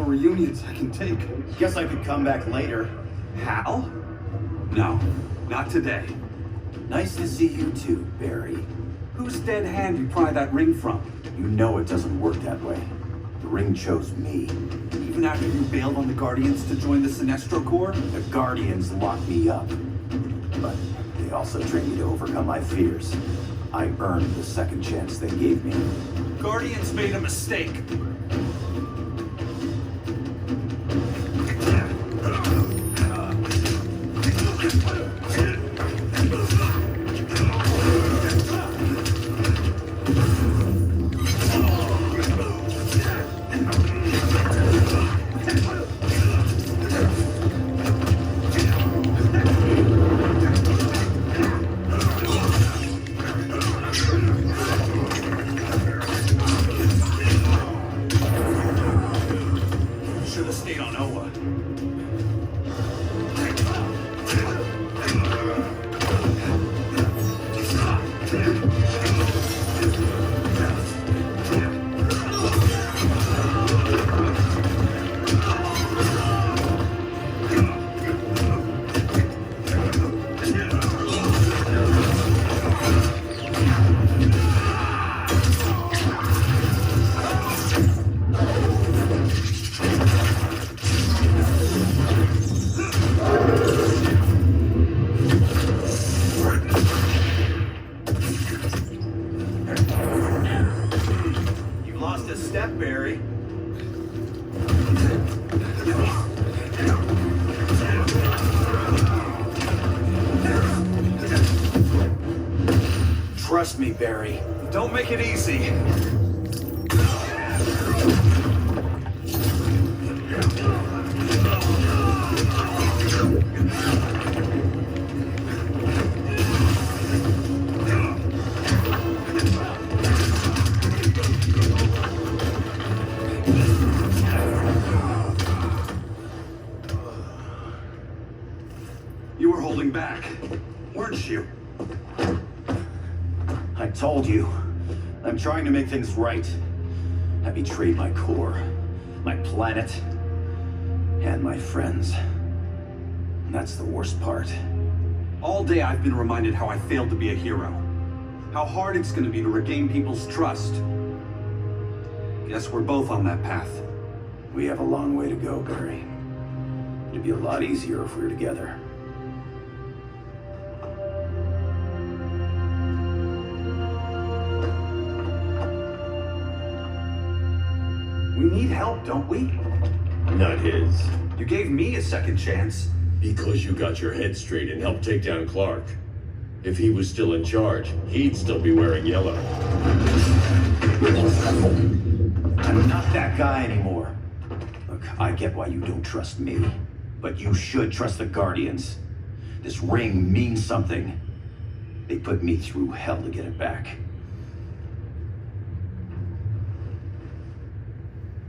Reunions I can take. Guess I could come back later. Hal? No, not today. Nice to see you too, Barry. Whose dead hand you pry that ring from? You know it doesn't work that way. The ring chose me. Even after you bailed on the Guardians to join the Sinestro Corps? The Guardians locked me up. But they also trained me to overcome my fears. I earned the second chance they gave me. Guardians made a mistake. Barry. Trust me, Barry. Don't make it easy. You were holding back, weren't you? I told you. I'm trying to make things right. I betrayed my core, my planet, and my friends. And that's the worst part. All day I've been reminded how I failed to be a hero. How hard it's going to be to regain people's trust. Guess we're both on that path. We have a long way to go, Barry. It'd be a lot easier if we were together. We need help, don't we? Not his. You gave me a second chance. Because you got your head straight and helped take down Clark. If he was still in charge, he'd still be wearing yellow. I'm not that guy anymore. Look, I get why you don't trust me, but you should trust the Guardians. This ring means something. They put me through hell to get it back.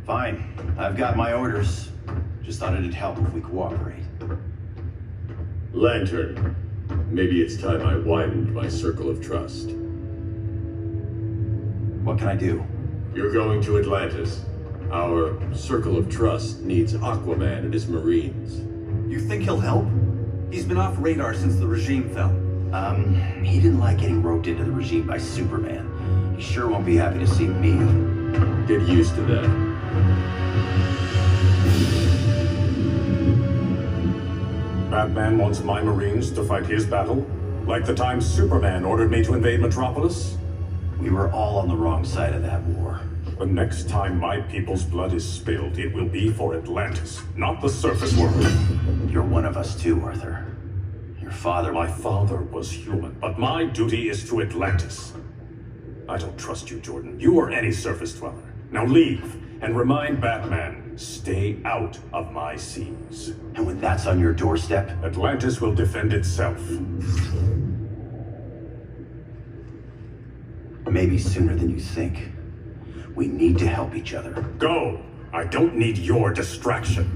Fine, I've got my orders. Just thought it'd help if we cooperate. Lantern, maybe it's time I widened my circle of trust. What can I do? You're going to Atlantis. Our circle of trust needs Aquaman and his Marines. You think he'll help? He's been off radar since the regime fell. He didn't like getting roped into the regime by Superman. He sure won't be happy to see me. Get used to that. Batman wants my Marines to fight his battle? Like the time Superman ordered me to invade Metropolis? We were all on the wrong side of that war. The next time my people's blood is spilled, it will be for Atlantis, not the surface world. You're one of us too, Arthur. Your father... My father was human, but my duty is to Atlantis. I don't trust you, Jordan. You or any surface dweller. Now leave, and remind Batman, stay out of my seas. And when that's on your doorstep? Atlantis will defend itself. Maybe sooner than you think. We need to help each other. Go! I don't need your distraction.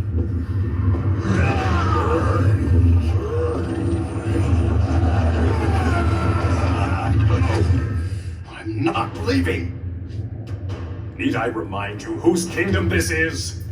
I'm not leaving! Need I remind you whose kingdom this is?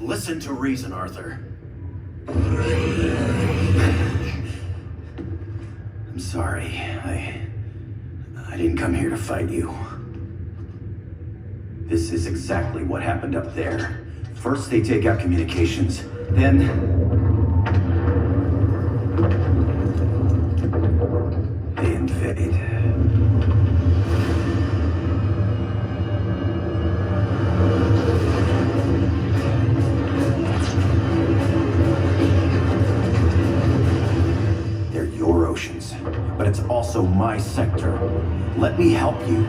Listen to reason, Arthur. I'm sorry. I didn't come here to fight you. This is exactly what happened up there. First they take out communications, then... they invade. They're your oceans, but it's also my sector. Let me help you.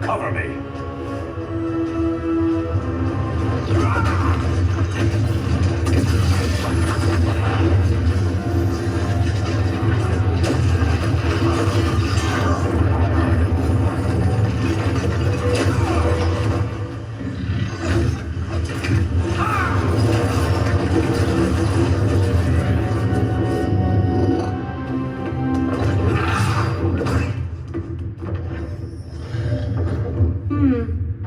Cover me.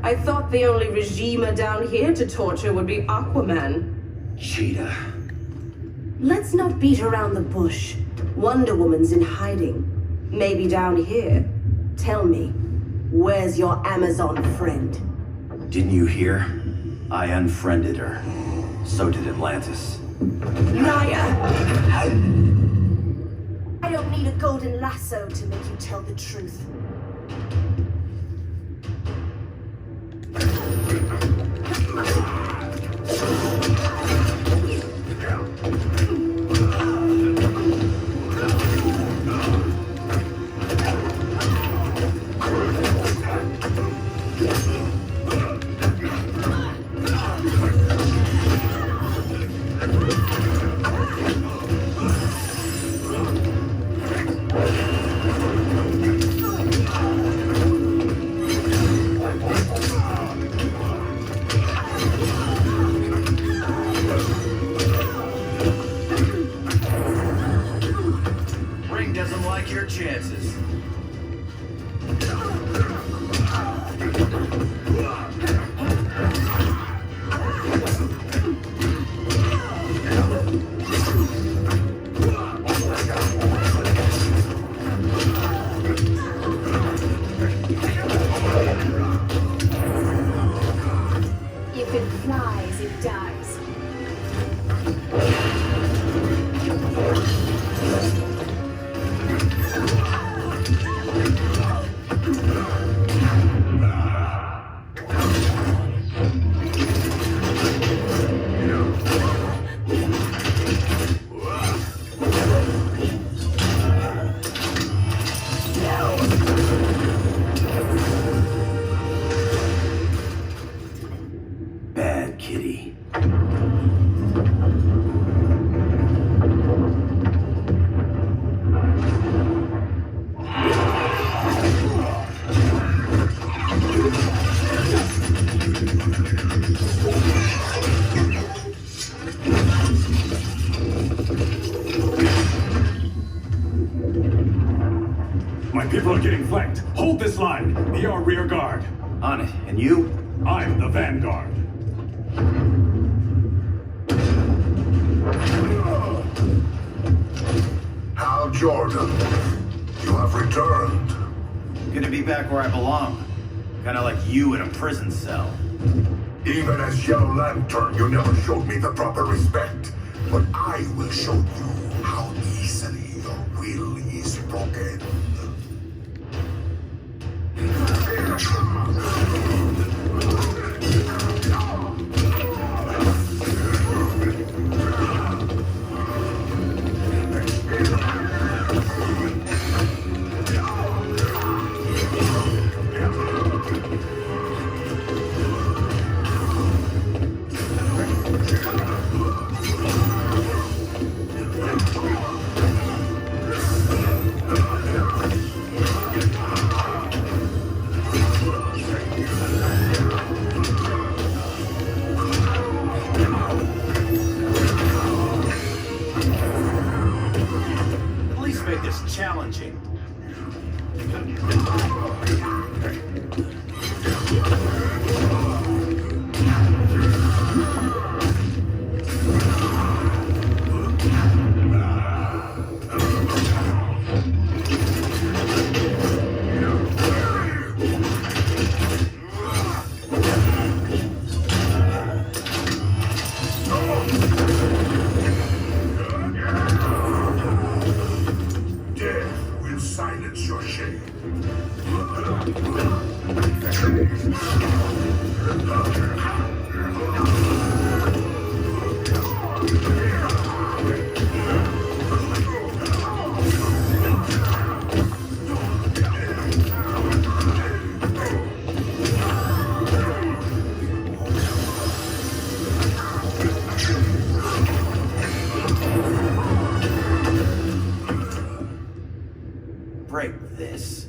I thought the only regimer down here to torture would be Aquaman. Cheetah. Let's not beat around the bush. Wonder Woman's in hiding. Maybe down here. Tell me, where's your Amazon friend? Didn't you hear? I unfriended her. So did Atlantis. Naya! I don't need a golden lasso to make you tell the truth. Ring doesn't like your chances. If it flies, it dies. Bad kitty. My people are getting flanked. Hold this line. Be our rear guard. On it. And you? I'm the vanguard. Hal Jordan, you have returned. Good to be back where I belong. Kinda like you in a prison cell. Even as Yellow Lantern, you never showed me the proper respect. But I will show you how easily your will is broken. At least make this challenging. vanishing. Break this.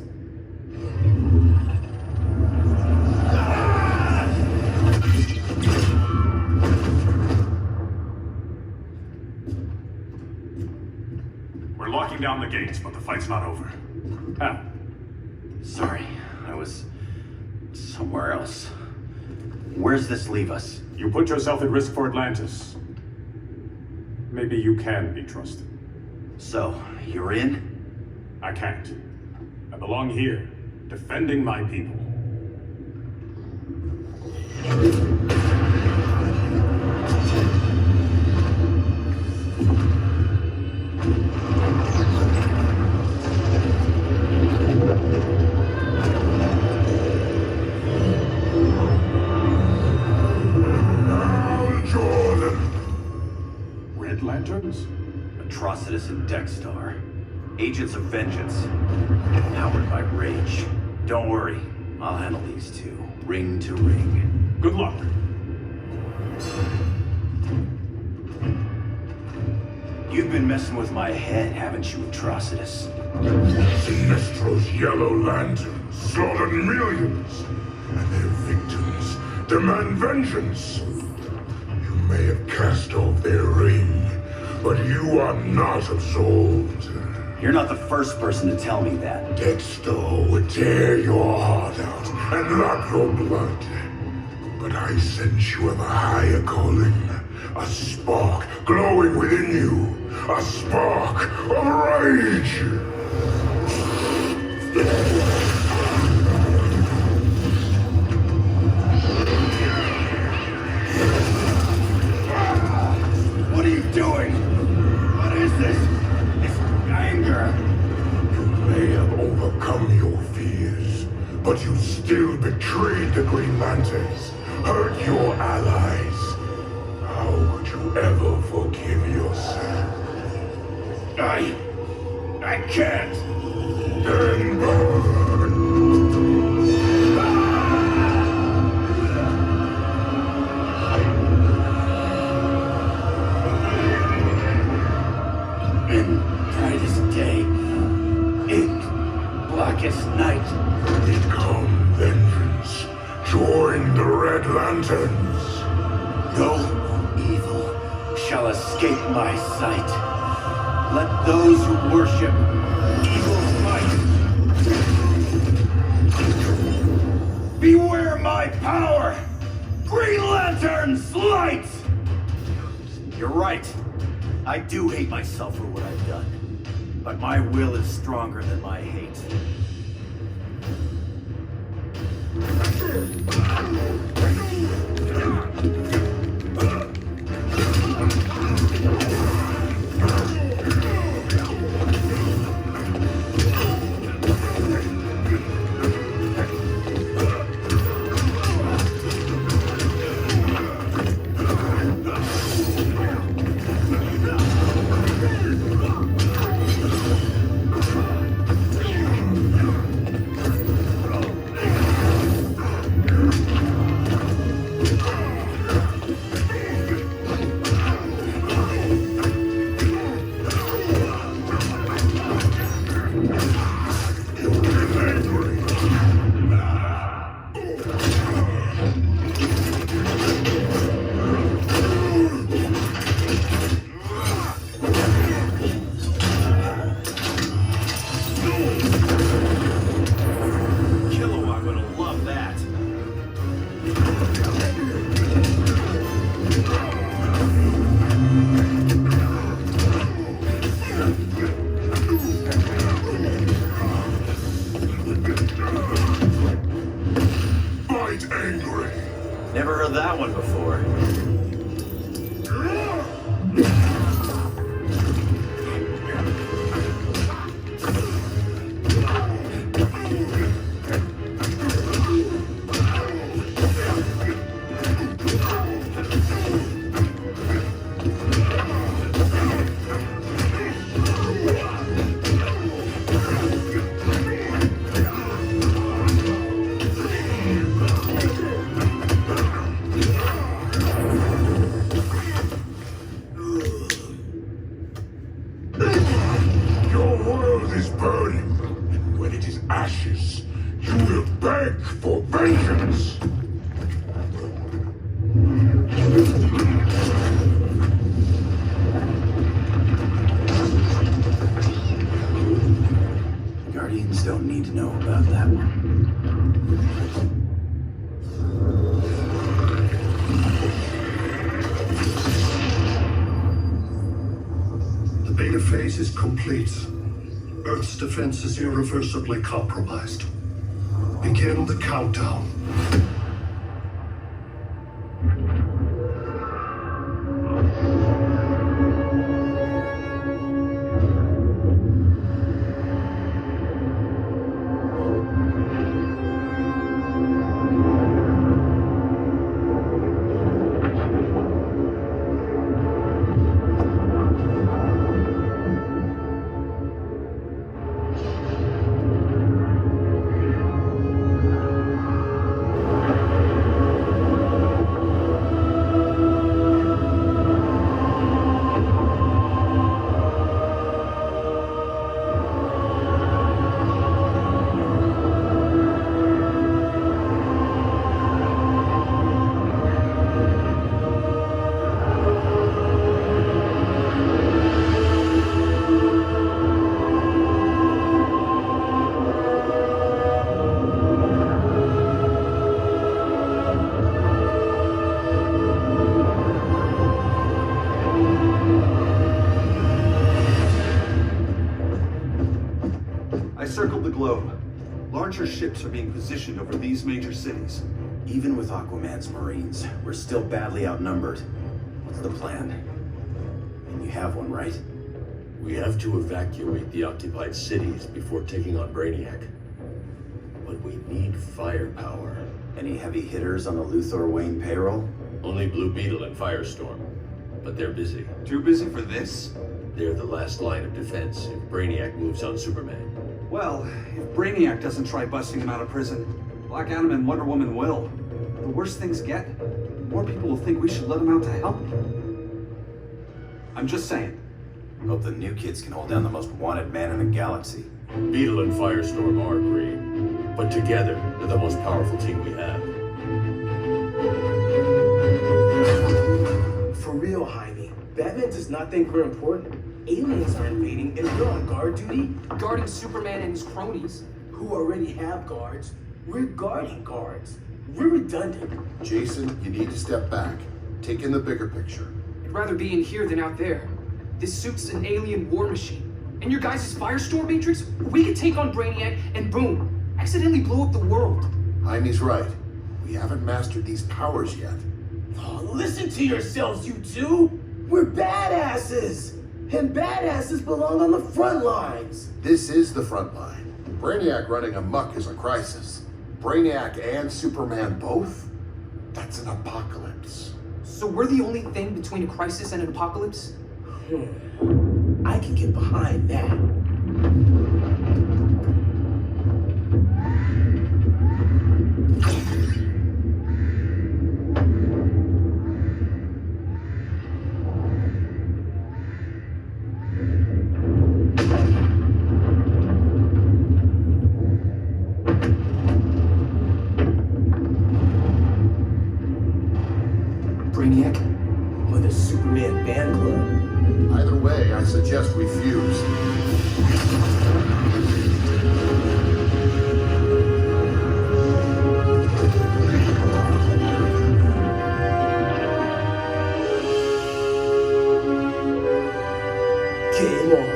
We're locking down the gates, but the fight's not over. Hal. Sorry, I was somewhere else. Where's this leave us? You put yourself at risk for Atlantis. Maybe you can be trusted. So, you're in? I can't. I belong here, defending my people. Red Lanterns? Atrocitus and Dexstar. Agents of Vengeance. Powered by rage. Don't worry, I'll handle these two, ring to ring. Good luck. You've been messing with my head, haven't you, Atrocitus? Sinestro's yellow lanterns slaughtered millions, and their victims demand vengeance. You may have cast off their ring, but you are not absolved. You're not the first person to tell me that. Dexter would tear your heart out and lap your blood. But I sense you have a higher calling. A spark glowing within you. A spark of rage. What are you doing? What is this? It's anger. You may have overcome your fears, but you still betrayed the Green Lanterns, hurt your allies. How could you ever forgive yourself? I can't. Then burn. In brightest day, in blackest night. Become vengeance. Join the Red Lanterns. No evil shall escape my sight. Let those who worship evil fight. Beware my power! Green Lantern's light! You're right. I do hate myself for what I've done. But my will is stronger than my hate. Never heard that one before. days, you will beg for vengeance. Guardians don't need to know about that one. The beta phase is complete. Earth's defense is irreversibly compromised. Begin the countdown. I circled the globe. Larger ships are being positioned over these major cities. Even with Aquaman's Marines, we're still badly outnumbered. What's the plan? And you have one, right? We have to evacuate the occupied cities before taking on Brainiac. But we need firepower. Any heavy hitters on the Luthor Wayne payroll? Only Blue Beetle and Firestorm. But they're busy. Too busy for this? They're the last line of defense if Brainiac moves on Superman. Well, if Brainiac doesn't try busting him out of prison, Black Adam and Wonder Woman will. The worse things get, the more people will think we should let him out to help. I'm just saying. Hope the new kids can hold down the most wanted man in the galaxy. Beetle and Firestorm are green, but together, they're the most powerful team we have. For real, Jaime. Batman does not think we're important. Aliens are invading and we're on guard duty? Guarding Superman and his cronies. Who already have guards. We're guarding guards. We're redundant. Jason, you need to step back. Take in the bigger picture. I'd rather be in here than out there. This suit's an alien war machine. And your guys' Firestorm Matrix, we could take on Brainiac and boom, accidentally blow up the world. Jaime's right. We haven't mastered these powers yet. Oh, listen to yourselves, you two! We're badasses! And badasses belong on the front lines! This is the front line. Brainiac running amok is a crisis. Brainiac and Superman both? That's an apocalypse. So we're the only thing between a crisis and an apocalypse? I can get behind that. Brainiac? Or the Superman fan club? Either way, I suggest we fuse. Game on.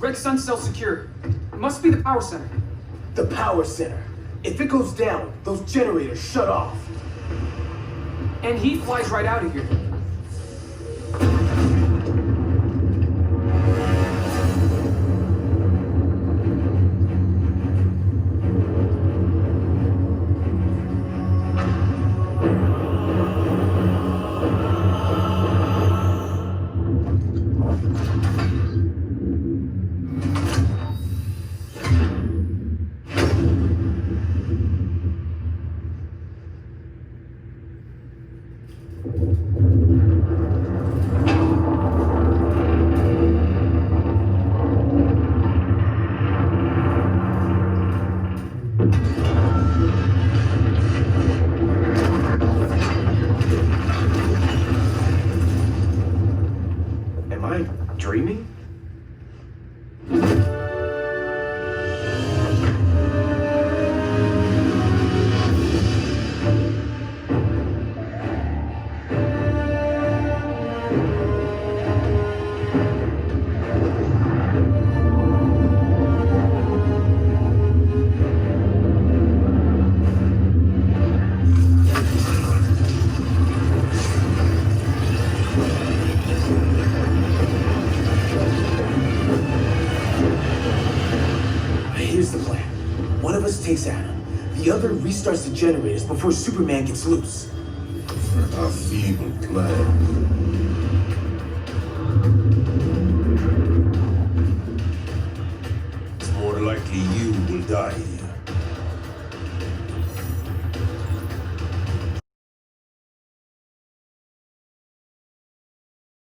Red Sun cell secure. It must be the power center. The power center. If it goes down, those generators shut off. And he flies right out of here. takes Adam. The other restarts the generators before Superman gets loose. A feeble plan. It's more likely you will die here.